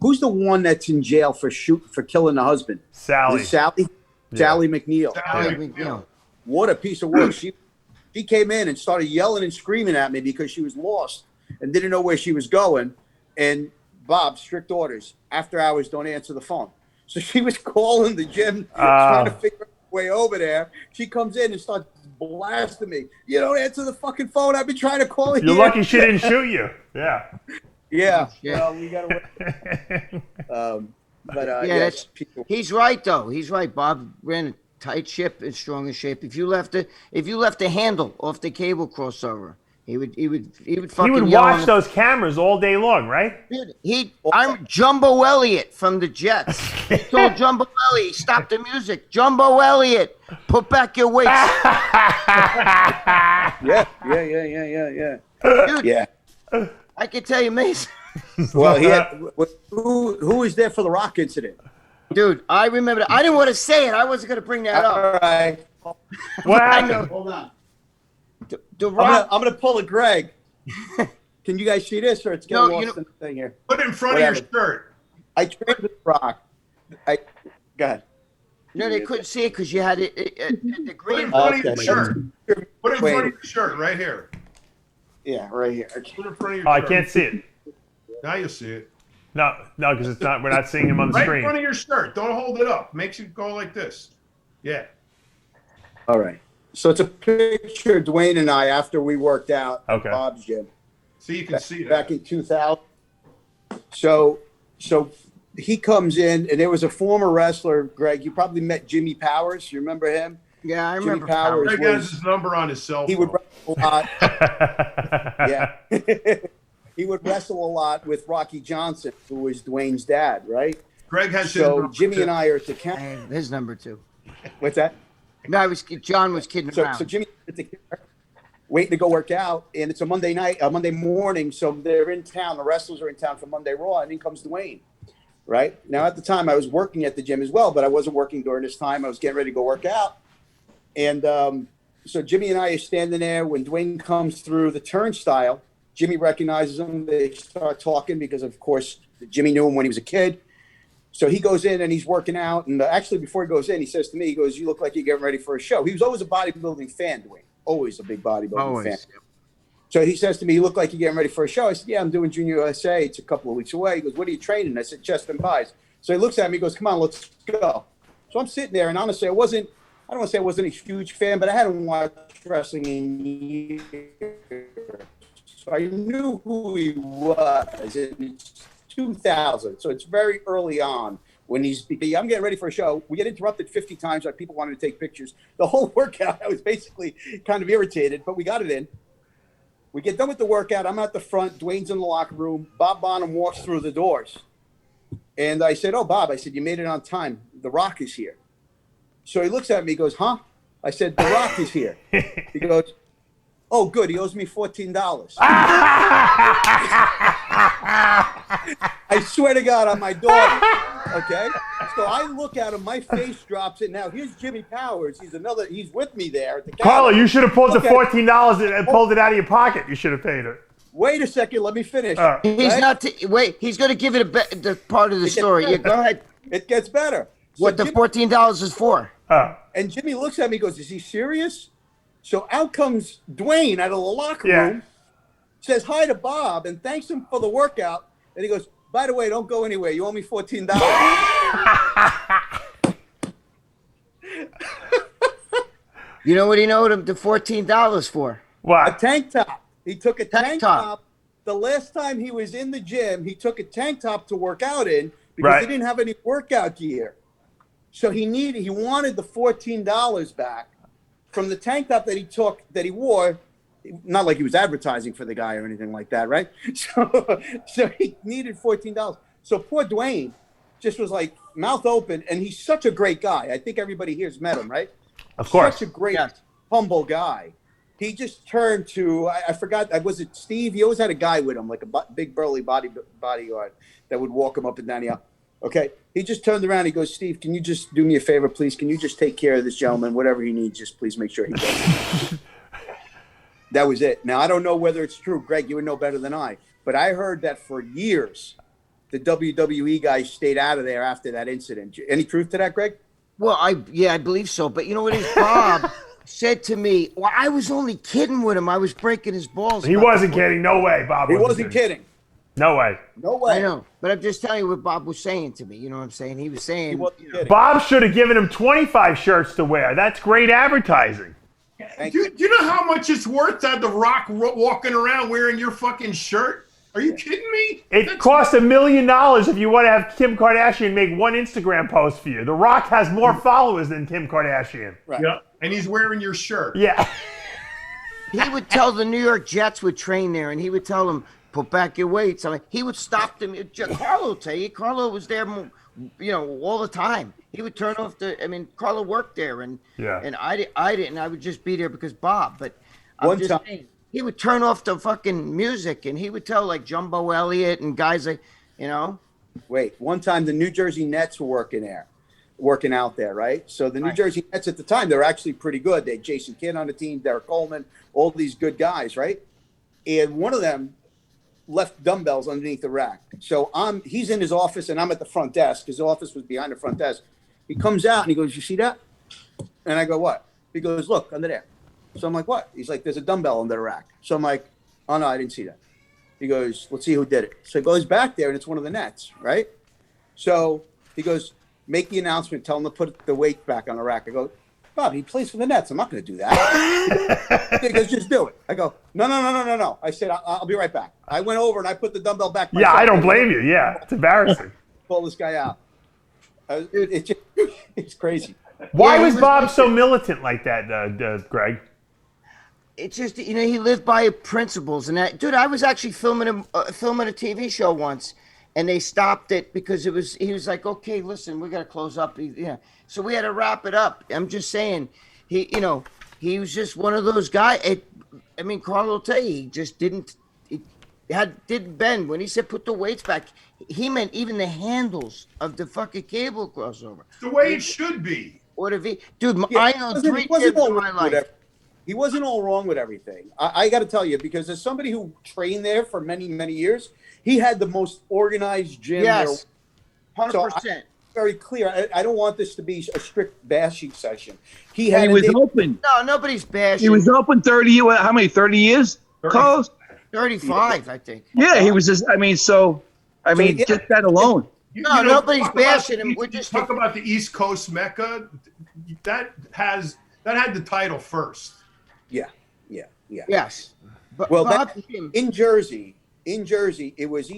who's the one that's in jail for killing the husband? Sally. Is it Sally? Yeah. Sally McNeil. Yeah. What a piece of work. She came in and started yelling and screaming at me because she was lost and didn't know where she was going. And Bob, strict orders. After hours, don't answer the phone. So she was calling the gym, trying to figure out her way over there. She comes in and starts blasting me. You don't answer the fucking phone. I've been trying to call you. You're lucky she didn't shoot you. Yeah. Yeah. Yeah. Well, we got to But that's people. He's right though. He's right. Bob ran a tight ship in strong shape. If you left the handle off the cable crossover, he would fucking He would yell watch those cameras all day long, right? Dude, I'm Jumbo Elliott from the Jets. He told Jumbo Elliott, stop the music. Jumbo Elliott, put back your weights. Yeah. Dude, Yeah. I can tell you, Mason. Well, who was there for the Rock incident? Dude, I remember that. I didn't want to say it. I wasn't going to bring that All up. right. What happened? Hold on. The Rock. I'm gonna pull a Greg. Can you guys see this, or it's getting lost in the thing here? Put it in front of your shirt. I trained with Rock. Go ahead. No, they couldn't see it because you had it the Put it in green. front of your Okay. shirt. Put it in Wait. front of your shirt right here. Yeah, right here. Put it in front of your Oh, I shirt. can't see it. Now you see it. No, because it's not. We're not seeing him on the Right in screen. front of your shirt. Don't hold it up. Makes it go like this. Yeah. All right. So it's a picture of Dwayne and I after we worked out at Okay. Bob's gym. So you can see that. Back in 2000. So he comes in, and there was a former wrestler, Greg. You probably met Jimmy Powers. You remember him? Yeah, I Jimmy remember Powers. Greg has his number on his cell phone. He would wrestle a lot. Yeah. He would wrestle a lot with Rocky Johnson, who was Dwayne's dad, right? Greg has his So number Jimmy too. and I are at the camp. His number 2. What's that? No, John was kidding around. So Jimmy at the camp, waiting to go work out, and it's a Monday morning, so they're in town. The wrestlers are in town for Monday Raw, and in comes Dwayne. Right now, at the time, I was working at the gym as well, but I wasn't working during this time. I was getting ready to go work out, and so Jimmy and I are standing there when Dwayne comes through the turnstile. Jimmy recognizes him. They start talking because, of course, Jimmy knew him when he was a kid. So he goes in and he's working out. And actually, before he goes in, he says to me, he goes, "You look like you're getting ready for a show." He was always a bodybuilding fan, Dwayne. Always a big bodybuilding fan. So he says to me, "You look like you're getting ready for a show." I said, "Yeah, I'm doing Junior USA. It's a couple of weeks away." He goes, "What are you training?" I said, "Chest and buys." So he looks at me, he goes, "Come on, let's go." So I'm sitting there, and honestly, I don't want to say I wasn't a huge fan, but I hadn't watched wrestling in years. So I knew who he was. It's 2000, so it's very early on when I'm getting ready for a show. We get interrupted 50 times by people wanting to take pictures. The whole workout, I was basically kind of irritated, but we got it in. We get done with the workout. I'm at the front. Dwayne's in the locker room. Bob Bonham walks through the doors. And I said, "Oh, Bob," I said, "you made it on time. The Rock is here." So he looks at me, he goes, "Huh?" I said, "The Rock is here." He goes, "Oh, good. He owes me $14. I swear to God, on my daughter. Okay? So I look at him, my face drops in. Now, here's Jimmy Powers. He's with me there at the Carlo, counter. you should have pulled the Okay. $14 and pulled it out of your pocket. You should have paid it. Wait a second, let me finish. He's Right? not. Wait, he's going to give it the part of the story. Yeah, go ahead. It gets better. So What the Jimmy- $14 is for? And Jimmy looks at me and goes, "Is he serious?" So out comes Dwayne out of the locker Yeah. room, says hi to Bob, and thanks him for the workout. And he goes, "By the way, don't go anywhere. You owe me $14. You know what he owed him the $14 for? A What? tank top. He took a tank top. top. The last time he was in the gym, he took a tank top to work out in because Right. he didn't have any workout gear. So he wanted the $14 back from the tank top that he wore. Not like he was advertising for the guy or anything like that, right? So he needed $14. So poor Dwayne just was like mouth open, and he's such a great guy. I think everybody here's met him, right? Of course. Such a great, humble guy. he just turned to, I forgot, was it Steve? He always had a guy with him, like a big burly bodyguard that would walk him up and down the aisle. Okay, he just turned around. He goes, Steve, can you just do me a favor, please? Can you just take care of this gentleman? Whatever he needs, just please make sure he does. That was it. Now, I don't know whether it's true. Greg, you would know better than I. But I heard that for years, the WWE guys stayed out of there after that incident. Any truth to that, Greg? Well, I believe so. But you know what it is? Bob said to me, well, I was only kidding with him. I was breaking his balls. He wasn't kidding. No way, Bob. He wasn't kidding. No way. No way. I know. But I'm just telling you what Bob was saying to me. You know what I'm saying? He was saying. Bob should have given him 25 shirts to wear. That's great advertising. Do you know how much it's worth to have The Rock walking around wearing your fucking shirt? Are you kidding me? It costs $1 million if you want to have Kim Kardashian make one Instagram post for you. The Rock has more followers than Kim Kardashian. Right. Yeah. And he's wearing your shirt. Yeah. He would tell the New York Jets would train there, and he would tell them, put back your weights. I mean, he would stop them. Carlo would tell you. Carlo was there, you know, all the time. He would turn off Carlo worked there, and I didn't. I would just be there because Bob. But I'm just saying, he would turn off the fucking music, and he would tell like Jumbo Elliott and guys like, you know. Wait, one time the New Jersey Nets were working out there, right? So the New Jersey Nets at the time, they were actually pretty good. They had Jason Kidd on the team, Derek Coleman, all these good guys, right? And one of them left dumbbells underneath the rack. So he's in his office, and I'm at the front desk. His office was behind the front desk. He comes out, and he goes, you see that? And I go, what? He goes, look, under there. So I'm like, what? He's like, there's a dumbbell under the rack. So I'm like, oh, no, I didn't see that. He goes, let's see who did it. So he goes back there, and it's one of the Nets, right? So he goes, make the announcement, tell him to put the weight back on the rack. I go, Bob, he plays for the Nets. I'm not going to do that. He goes, just do it. I go, no. I said, I'll be right back. I went over, and I put the dumbbell back. Yeah, I don't blame you. Yeah, it's embarrassing. Pull this guy out. It's crazy. Why was Bob so militant like that, Greg? It's just, you know, he lived by principles. And that, dude, I was actually filming a TV show once, and they stopped it because he was like, okay, listen, we got to close up. So we had to wrap it up. I'm just saying, he was just one of those guys. Carlo will tell you, he just didn't bend. When he said put the weights back, he meant even the handles of the fucking cable crossover. The way it should be. What if he, dude? I know 3 kids in my life. He wasn't all wrong with everything. I got to tell you, because as somebody who trained there for many, many years, he had the most organized gym. Yes, 100%. So very clear. I don't want this to be a strict bashing session. He was open. No, nobody's bashing. He was open 30 years. How many? 30 years? Carlos? 35, I think. Yeah, he was just. Just that alone. Nobody's bashing him. We're just talk about the East Coast Mecca. That had the title first. Yeah. Yes. But in Jersey, it was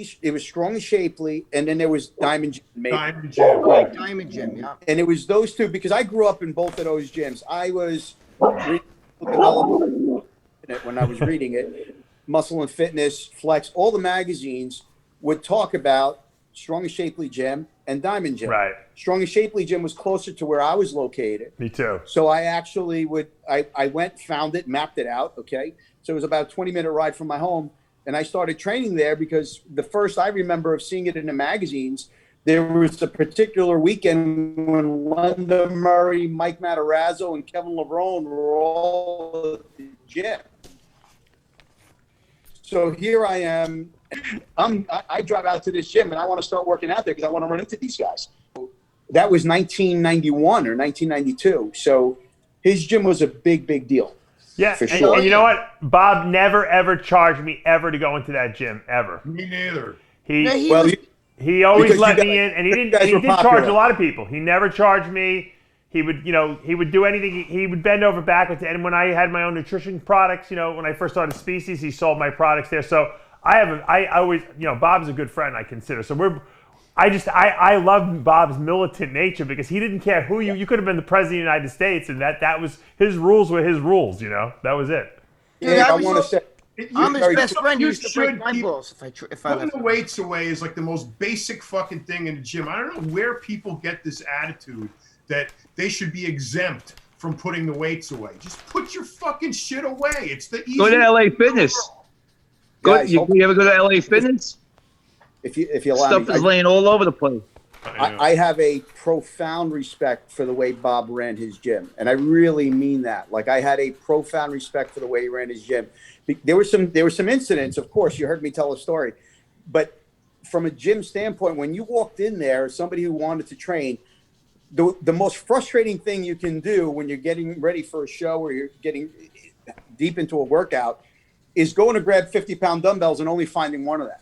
Strong and Shapely, and then there was Diamond Gym. Diamond Gym. Diamond Gym, yeah. And it was those two, because I grew up in both of those gyms. I was when I was reading it, Muscle and Fitness, Flex, all the magazines would talk about Strong and Shapely Gym and Diamond Gym. Right. Strong and Shapely Gym was closer to where I was located. Me too. So I actually I went, found it, mapped it out, okay? So it was about a 20-minute ride from my home, and I started training there because the first I remember of seeing it in the magazines, there was a particular weekend when Linda Murray, Mike Matarazzo, and Kevin Levrone were all at the gym. So here I am. I drive out to this gym, and I want to start working out there because I want to run into these guys. That was 1991 or 1992. So his gym was a big, big deal. Yeah, for sure. And you know what? Bob never, ever charged me ever to go into that gym, ever. Me neither. He always let me in, and he did charge a lot of people. He never charged me. He would do anything. He would bend over backwards. And when I had my own nutrition products, when I first started Species, he sold my products there. So I always, Bob's a good friend, I consider. So I love Bob's militant nature because he didn't care who you could have been the president of the United States, and that was his rules were his rules. That was it. Yeah, I want to say. I'm his best friend. He used to break my balls if I putting the weights away is like the most basic fucking thing in the gym. I don't know where people get this attitude that they should be exempt from putting the weights away. Just put your fucking shit away. It's the easiest. Go to LA Fitness. Guys, You ever go to LA Fitness? If you allow Stuff me, is laying all over the place. I have a profound respect for the way Bob ran his gym, and I really mean that. Like, I had a profound respect for the way he ran his gym. There were some incidents, of course. You heard me tell a story, but from a gym standpoint, when you walked in there, somebody who wanted to train, the most frustrating thing you can do when you're getting ready for a show or you're getting deep into a workout is going to grab 50-pound dumbbells and only finding one of them.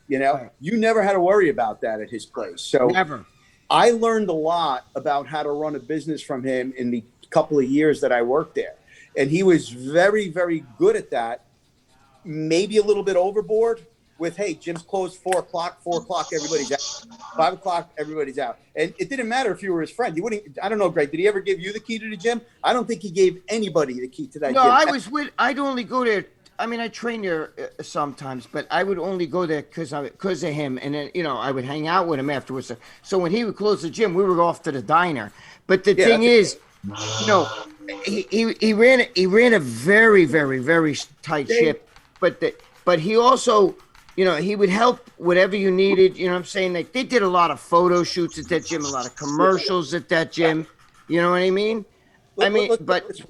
You know, right. You never had to worry about that at his place. So never. I learned a lot about how to run a business from him in the couple of years that I worked there. And he was very, very good at that. Maybe a little bit overboard with, hey, gym's closed 4 o'clock, everybody's out. 5 o'clock, everybody's out. And it didn't matter if you were his friend. He wouldn't, I don't know, Greg, did he ever give you the key to the gym? I don't think he gave anybody the key to that gym. I'd only go there. I mean, I train there sometimes, but I would only go there because of him. And then, you know, I would hang out with him afterwards. So when he would close the gym, we would go off to the diner. But the thing is, you know, he ran a very, very, very tight ship. But he also, you know, he would help whatever you needed. You know what I'm saying? Like, they did a lot of photo shoots at that gym, a lot of commercials at that gym. You know what I mean? But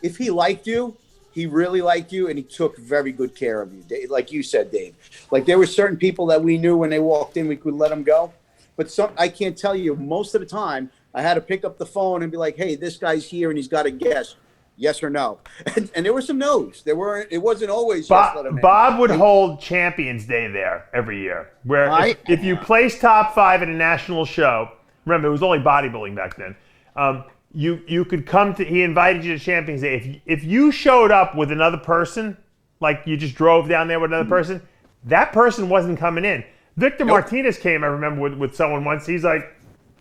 if he liked you, he really liked you, and he took very good care of you. Like you said, Dave. Like, there were certain people that we knew when they walked in, we could let them go. But I can't tell you, most of the time, I had to pick up the phone and be like, hey, this guy's here, and he's got to guess. Yes or no. And there were some no's. It wasn't always Bob would hold Champions Day there every year, where if you placed top 5 at a national show, remember, it was only bodybuilding back then, you could come to, he invited you to Champions Day. If you showed up with another person, like you just drove down there with another person, that person wasn't coming in. Victor Martinez came, I remember, with someone once. He's like,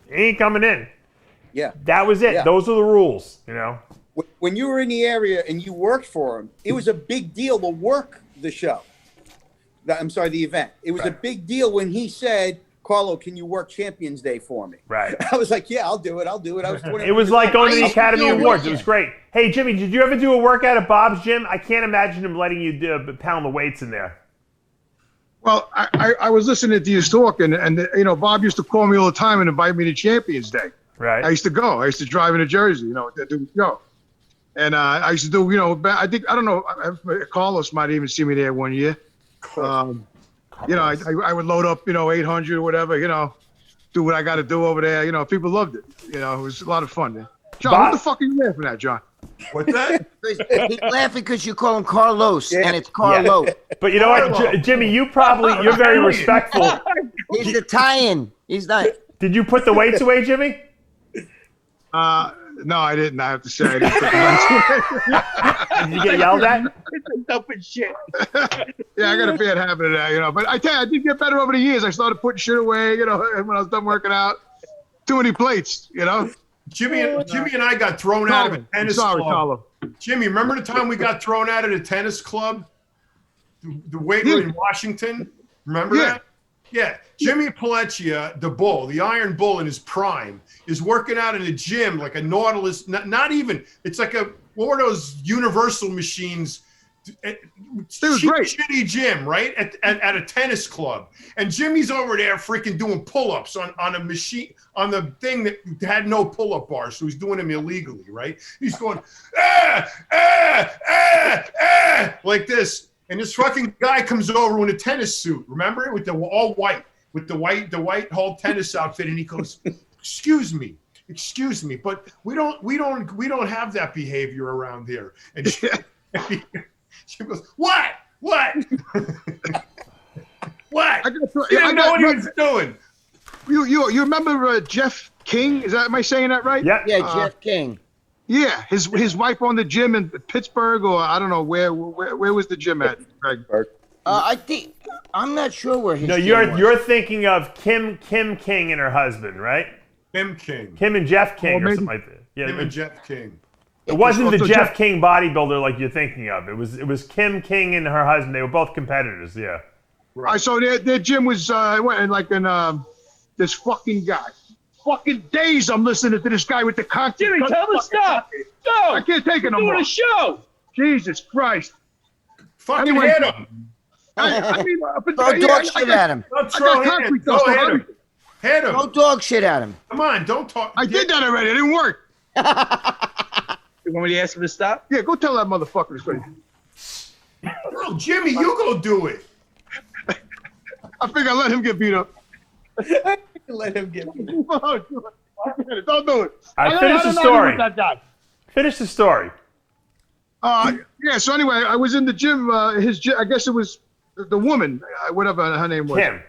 he ain't coming in. Yeah. That was it. Yeah. Those are the rules, you know. When you were in the area and you worked for him, it was a big deal to work the show. I'm sorry, the event. It was a big deal when he said, Carlo, can you work Champions Day for me? Right. I was like, yeah, I'll do it. I was 20. It was like going to the Academy Awards. It was great. Hey, Jimmy, did you ever do a workout at Bob's gym? I can't imagine him letting you pound the weights in there. Well, I was listening to you talk, and you know, Bob used to call me all the time and invite me to Champions Day. Right. I used to go. I used to drive into Jersey, you know, to go. And I used to do, you know, I don't know, Carlos might even see me there one year. You know, I would load up, you know, 800 or whatever, you know, do what I got to do over there. You know, people loved it. You know, it was a lot of fun there. John, what the fuck are you laughing at, John? What's that? He's laughing because you call him Carlos, and it's Carlo. Yeah. But you know what, Jimmy, you're very respectful. He's Italian. He's not. Did you put the weights away, Jimmy? No, I didn't. I have to say I didn't put the weights away. Did you get yelled at? It's a dumping shit. Yeah, I got a bad habit of that, you know. But I tell you, I did get better over the years. I started putting shit away, you know, when I was done working out. Too many plates, you know. Jimmy and I got thrown out of a tennis club. Carlo. Jimmy, remember the time we got thrown out of the tennis club? The weight room in Washington? Remember that? Yeah. Jimmy Pelletier, the bull, the Iron Bull in his prime, is working out in a gym like a Nautilus, not even, it's like what were those universal machines? It was great. Shitty gym, right? At a tennis club. And Jimmy's over there freaking doing pull-ups on a machine, on the thing that had no pull-up bars, so he's doing them illegally, right? He's going, like this. And this fucking guy comes over in a tennis suit, remember? With the all white, with the white whole tennis outfit, and he goes, excuse me, but we don't have that behavior around here. And she goes, what? What? What? He didn't know what he was doing. You remember Jeff King? Am I saying that right? Yeah. Yeah, Jeff King. Yeah, his wife owned the gym in Pittsburgh, or I don't know where was the gym at, Greg? I think I'm not sure where his. No, you're thinking of Kim King and her husband, right? Kim King. Kim and Jeff King, or something like that. Yeah, Kim and Jeff King. It wasn't the Jeff King bodybuilder like you're thinking of. It was Kim King and her husband. They were both competitors. Yeah. Right. So their gym was this fucking guy. fucking days I'm listening to this guy with the content. Jimmy, tell him to stop. Joe, I can't take it no more. doing a show. Jesus Christ. Fucking Anyway, hit him. I mean, Throw dog shit at him. Don't throw hands. Go hit him. Hit him. Throw dog shit at him. Come on, don't talk. I did that already. It didn't work. You want me to ask him to stop? Yeah, go tell that motherfucker to quit. No, Jimmy, you go do it. I think I let him get beat up. Let him get me. Don't do it. I finished the story. That guy. Finish the story. Yeah. So anyway, I was in the gym. I guess it was the woman, whatever her name was. Him.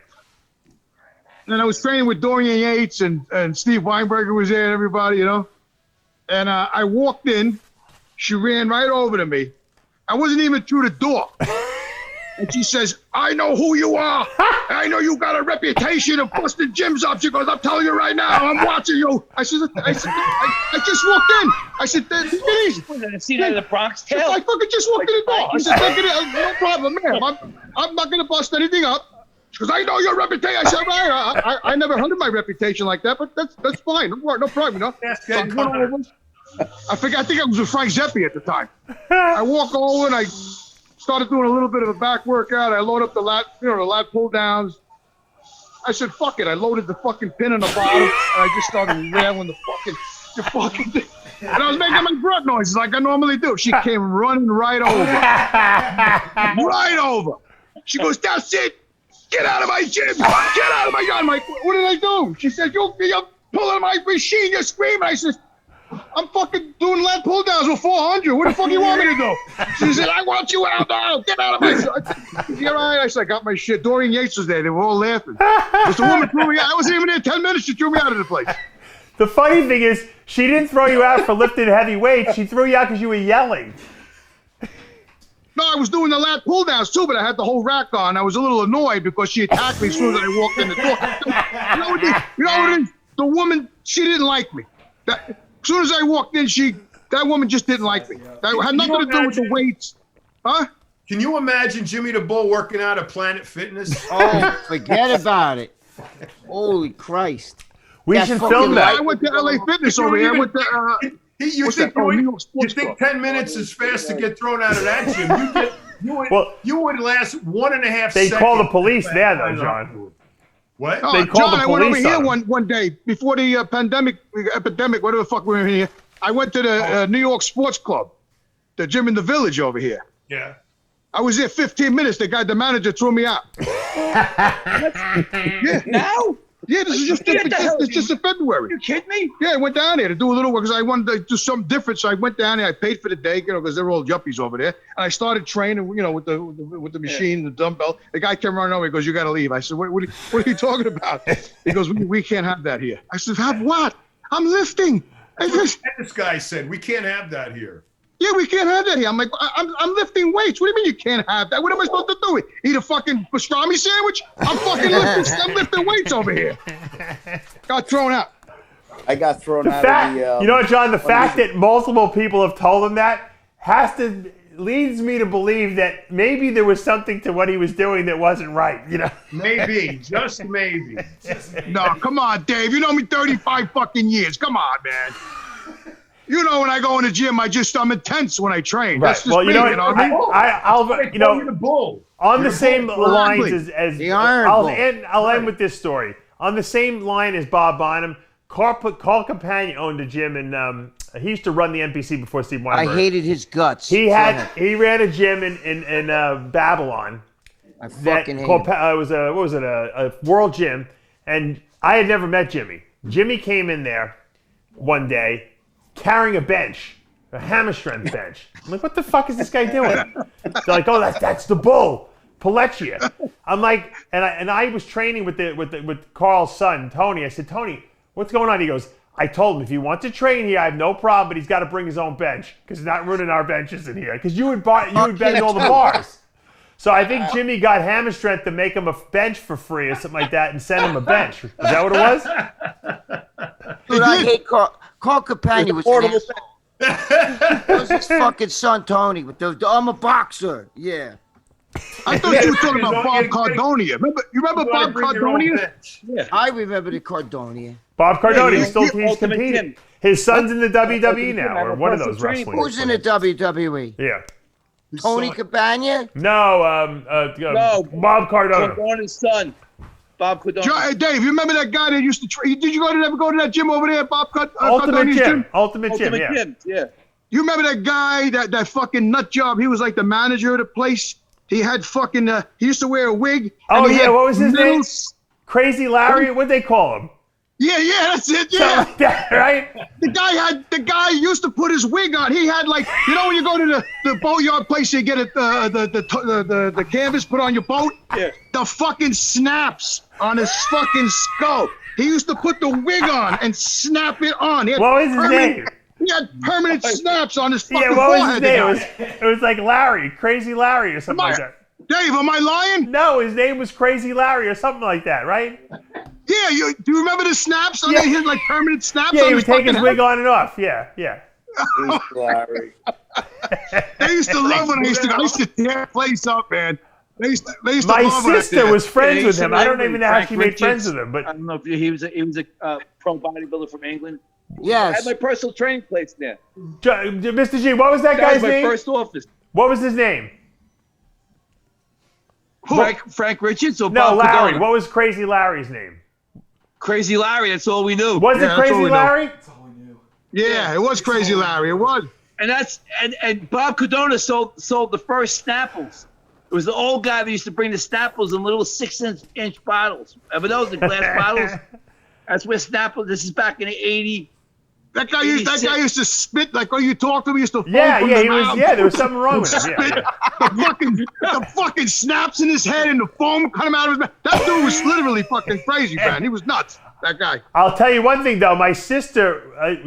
And I was training with Dorian Yates and Steve Weinberger was there and everybody, you know. And I walked in. She ran right over to me. I wasn't even through the door. And she says, I know who you are. I know you got a reputation of busting gyms up. She goes, I'm telling you right now, I'm watching you. I said, I just walked in. I said, take it easy. I see that in the Bronx Tale. I fucking just walked in the door. I said, take it easy. No problem, ma'am. I'm not going to bust anything up. She goes, I know your reputation. I said, right. I never hunted my reputation like that, but that's fine. No problem, you know. So I went over. I think I was with Frank Zeppi at the time. I walk over and I started doing a little bit of a back workout. I load up the lat pull downs. I said, fuck it. I loaded the fucking pin in the bottom and I just started railing the fucking thing. And I was making my grunt noises like I normally do. She came running right over. Right over. She goes, that's it. Get out of my gym. Get out of my gym. I'm like, what did I do? She said, you're pulling my machine. You're screaming. I said, I'm fucking doing lat pull downs with 400. What the fuck you want me to do? She said, I want you out now. Get out of my shit. Yeah, right. I said, I got my shit. Dorian Yates was there. They were all laughing. Because the woman threw me out. I wasn't even there 10 minutes. She threw me out of the place. The funny thing is, she didn't throw you out for lifting heavy weights. She threw you out because you were yelling. No, I was doing the lat pull downs too, but I had the whole rack on. I was a little annoyed because she attacked me as soon as I walked in the door. You know what it is? The woman, she didn't like me. As soon as I walked in, that woman just didn't like me. That had nothing to do with the weights. Huh? Can you imagine Jimmy the Bull working out at Planet Fitness? Oh, forget about it. Holy Christ. We should film that. I went to LA Fitness over here. I went to, You think 10 minutes is fast to get thrown out of that gym? You would last 1.5 seconds. They call the police there, though, John. What? They call John, the I went over police here on one day before the epidemic, whatever the fuck we were in here. I went to the New York Sports Club, the gym in the Village over here. Yeah. I was there 15 minutes. The manager threw me out. Yeah. Now? Yeah, this is just in February. You kidding me? Yeah, I went down there to do a little work because I wanted to do something different. So I went down there. I paid for the day, because they're all yuppies over there. And I started training, with the machine, the dumbbell. The guy came running over. He goes, "You got to leave." I said, "What are you talking about?" He goes, "We can't have that here." I said, "Have what? I'm lifting." This guy said, "We can't have that here." Yeah, we can't have that here. I'm like, I'm lifting weights. What do you mean you can't have that? What am I supposed to do? Eat a fucking pastrami sandwich? I'm lifting weights over here. Got thrown out. I got thrown out of the... you know what, John? The fact that multiple people have told him that leads me to believe that maybe there was something to what he was doing that wasn't right, Maybe, just maybe. No, come on, Dave. You know me 35 fucking years. Come on, man. You know, when I go in the gym, I'm intense when I train. Right. That's just me, I'll the bull. On the same lines as the Iron Bull. I'll end with this story. On the same line as Bob Bynum, Carl Companion owned a gym, and he used to run the NPC before Steve Weinberg. I hated his guts. He ran a gym in Babylon. I fucking hated it. It was a world gym, and I had never met Jimmy. Jimmy came in there one day carrying a bench, a hammer strength bench. I'm like, what the fuck is this guy doing? They're like, oh, that's the bull, Pelletier. I'm like, and I was training with Carl's son, Tony. I said, Tony, what's going on? He goes, I told him if he wants to train here, I have no problem, but he's got to bring his own bench because he's not ruining our benches in here. Because you would bend all the bars. So I think Jimmy got hammer strength to make him a bench for free or something like that and send him a bench. Is that what it was? Dude, I hate Carl. Carl Companion was an asshole. It was his fucking son, Tony. I'm a boxer. Yeah. I thought you were talking about Bob Cardonia. Remember Bob Cardonia? Yeah. I remember the Cardonia. Bob Cardone, Yeah, he's Ultimate competing. Gym. His son's in the WWE Ultimate Gym, now, I'm or a one of personal those training wrestling. Who's in the WWE? Yeah. Tony Cabana? No, Bob Cardone. Cardone's son. Bob Cardone. Hey, Dave, you remember that guy that used to train? Did you ever go to that gym over there, Bob Ultimate Cardone's Gym. Ultimate Gym, yeah. Gym, yeah. You remember that guy, that fucking nut job? He was like the manager of the place. He had fucking, he used to wear a wig. Oh, and he yeah, had what was his name? medals. Crazy Larry? What'd they call him? Yeah, that's it. Something Yeah, like that, right? the guy used to put his wig on. He had like, you know, when you go to the boatyard place, you get the canvas put on your boat. Yeah. The fucking snaps on his fucking skull. He used to put the wig on and snap it on. What was his name? He had permanent snaps on his fucking Yeah, what was forehead. his name? It was like Larry, Crazy Larry or something like that. Dave, am I lying? No, his name was Crazy Larry or something like that, right? Yeah, do you remember the snaps? Yeah. He had like permanent snaps Yeah, on he his would take his fucking wig head. on and off. Yeah. Larry. They used to love when I used to tear the place up, man. They used to My love when I sister did was friends Yeah, with he's him. a I don't legend. even know how Frank she made Richards. friends with him, but I don't know if he was a pro bodybuilder from England. I Yes. had my personal training place there. Mr. G, what was that That guy's was my name? first office. What was his name? Frank Richards or No, Bob Larry. Cardone? What was Crazy Larry's name? Crazy Larry. That's all we knew. Was it that's all Crazy we know. Larry? Yeah, it was Crazy Larry. It was. And Bob Cardone sold the first Snapples. It was the old guy that used to bring the Snapples in little 6-inch bottles. Remember those, the glass bottles? That's where Snapples. This is back in the '80s. That guy used to spit like when you talked to him. He used to foam Yeah, from yeah, the he was. mouth. Yeah, there was something wrong with him. Spit, Yeah. the fucking snaps in his head and the foam coming out of his mouth. That dude was literally fucking crazy, man. He was nuts. That guy. I'll tell you one thing though. My sister,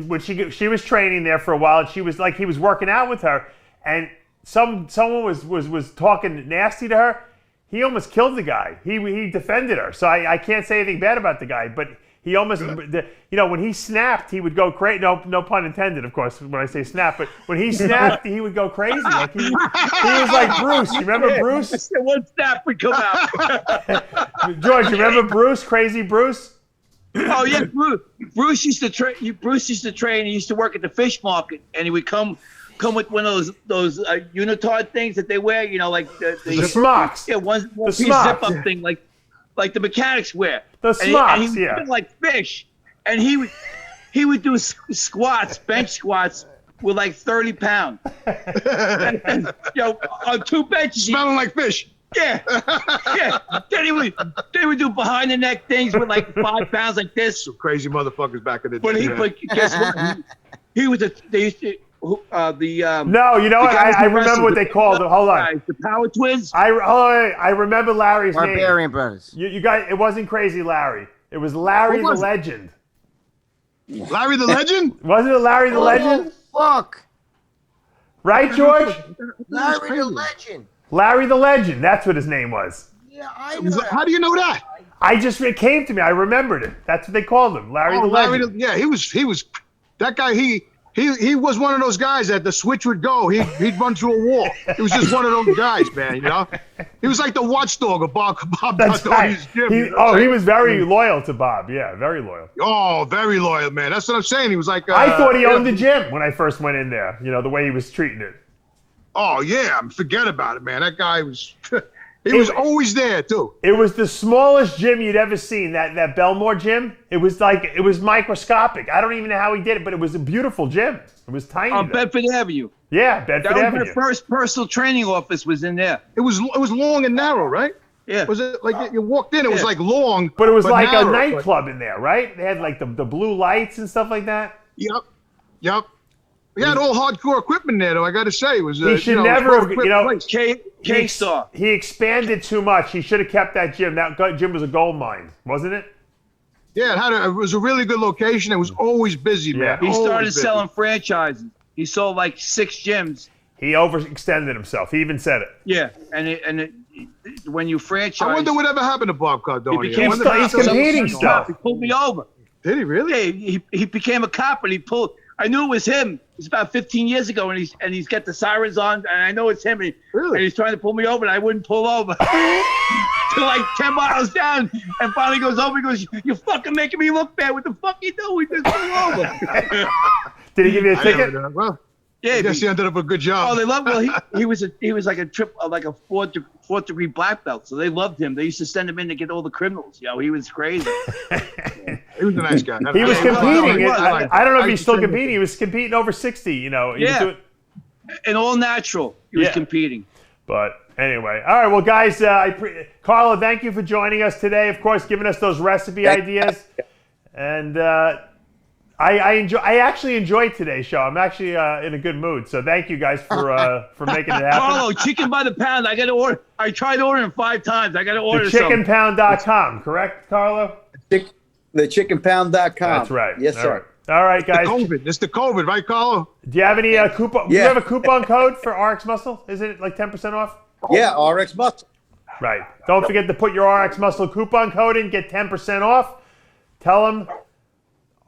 when she was training there for a while, and she was like he was working out with her, and someone was talking nasty to her. He almost killed the guy. He defended her, so I can't say anything bad about the guy, but. He almost, when he snapped, he would go crazy. No pun intended, of course, when I say snap. But when he snapped, he would go crazy. Like he was like Bruce. You remember Bruce? One snap would come out. George, you remember Bruce? Crazy Bruce? Oh yeah, Bruce used to train. Bruce used to train. He used to work at the fish market, and he would come with one of those unitard things that they wear. You know, like the smocks. Yeah, one piece smocks. zip up thing, like the mechanics wear. The smocks, and he yeah. would like fish, and he would do squats, bench squats with like 30 pounds. and, on 2 benches. Smelling like fish. Yeah, yeah. Then he would do behind the neck things with like 5 pounds like this. Some crazy motherfuckers back in the But day. but guess what? He was they used to. No, you know what? I remember what they called it. Hold on. The Power Twins. I remember Larry's name. Barbarian Brothers. You guys, it wasn't Crazy Larry. It was Larry What was the it? Legend. Larry the Legend? Wasn't it Larry the Legend? Fuck. Right, George? Larry the Legend. Larry the Legend. That's what his name was. Yeah, I know. How do you know that? It came to me. I remembered it. That's what they called him. Larry the Legend. Yeah, he was that guy. He was one of those guys that the switch would go. He'd run through a wall. He was just one of those guys, man. You know, he was like the watchdog of Bob That's right. gym. He was very loyal to Bob. Yeah, very loyal. Oh, very loyal, man. That's what I'm saying. He was like. I thought he owned the gym when I first went in there. You know, the way he was treating it. Oh yeah, forget about it, man. That guy was. He was always there too. It was the smallest gym you'd ever seen. That Belmore gym. It was microscopic. I don't even know how he did it, but it was a beautiful gym. It was tiny. On Bedford Avenue. Yeah, Bedford That was Avenue. my first personal training office was in there. It was long and narrow, right? Yeah. Was it like you walked in? It was like long, But it was like narrow, a nightclub in there, right? They had like the blue lights and stuff like that. Yep. We had all hardcore equipment there, though. I got to say, it was. He should never have. You know, K-Star. He expanded too much. He should have kept that gym. That gym was a gold mine, wasn't it? Yeah, it was a really good location. It was always busy, man. He started Always busy. selling franchises. He sold like 6 gyms. He overextended himself. He even said it. Yeah, when you franchise, I wonder whatever happened to Bob he Cardone. became He's competing some stuff. He pulled me over. Did he really? Yeah, he became a cop, and he pulled. I knew it was him. It's about 15 years ago, and he's got the sirens on, and I know it's him. And he's trying to pull me over, and I wouldn't pull over. To like 10 miles down, and finally goes over. He goes, "You're fucking making me look bad. What the fuck you doing? Just pull over." Did he give you a ticket? Well, Yeah, I guess he ended up a good job. Oh, they love. Well, he was like a fourth degree black belt, so they loved him. They used to send him in to get all the criminals. You know, he was crazy. He was a nice guy. He was competing. He was. I don't know if he's still competing. He was competing over 60. You know. He was doing, and all natural. He was competing. But anyway, all right. Well, guys, Carlo, thank you for joining us today. Of course, giving us those recipe ideas, and I actually enjoyed today's show. I'm actually in a good mood. So thank you guys for making it happen. Carlo, chicken by the pound. I got to order. I tried ordering 5 times. I got to order something. Thechickenpound.com, correct, Carlo? Thechickenpound.com. That's right. Yes, sir. All right, guys. It's the COVID, right, Carlo? Do you have any coupon? Do you have a coupon code for RxMuscle? Isn't it like 10% off? Yeah, RxMuscle. Right. Don't forget to put your RxMuscle coupon code in, get 10% off. Tell them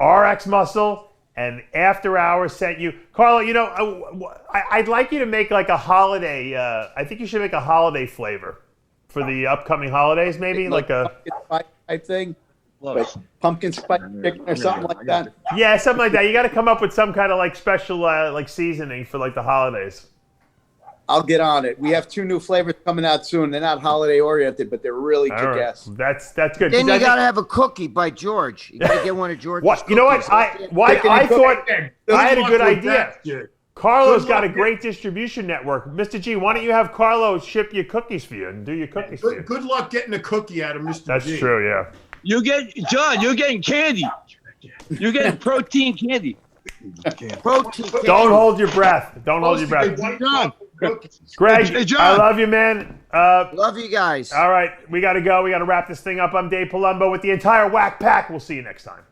RxMuscle and After Hours sent you. Carlo, you know, I'd like you to make like a holiday. I think you should make a holiday flavor for the upcoming holidays, maybe like a pumpkin spice type thing. Like pumpkin spice chicken or something like that. Yeah, something like that. You got to come up with some kind of like special like seasoning for like the holidays. I'll get on it. We have 2 new flavors coming out soon. They're not holiday oriented, but they're really kick-ass. That's good. Then you gotta have a cookie by George. You gotta get one of George's. What? You know what? I thought I had a good idea. Carlo's got a great distribution network. Mr. G, why don't you have Carlo ship your cookies for you and do your cookies for you? Good luck getting a cookie out of Mr. G. That's true, yeah. You're getting candy. You're getting protein candy. Don't hold your breath. Don't hold your breath. Greg, Hey, John. I love you, man. Love you guys. All right, we got to go. We got to wrap this thing up. I'm Dave Palumbo with the entire Whack Pack. We'll see you next time.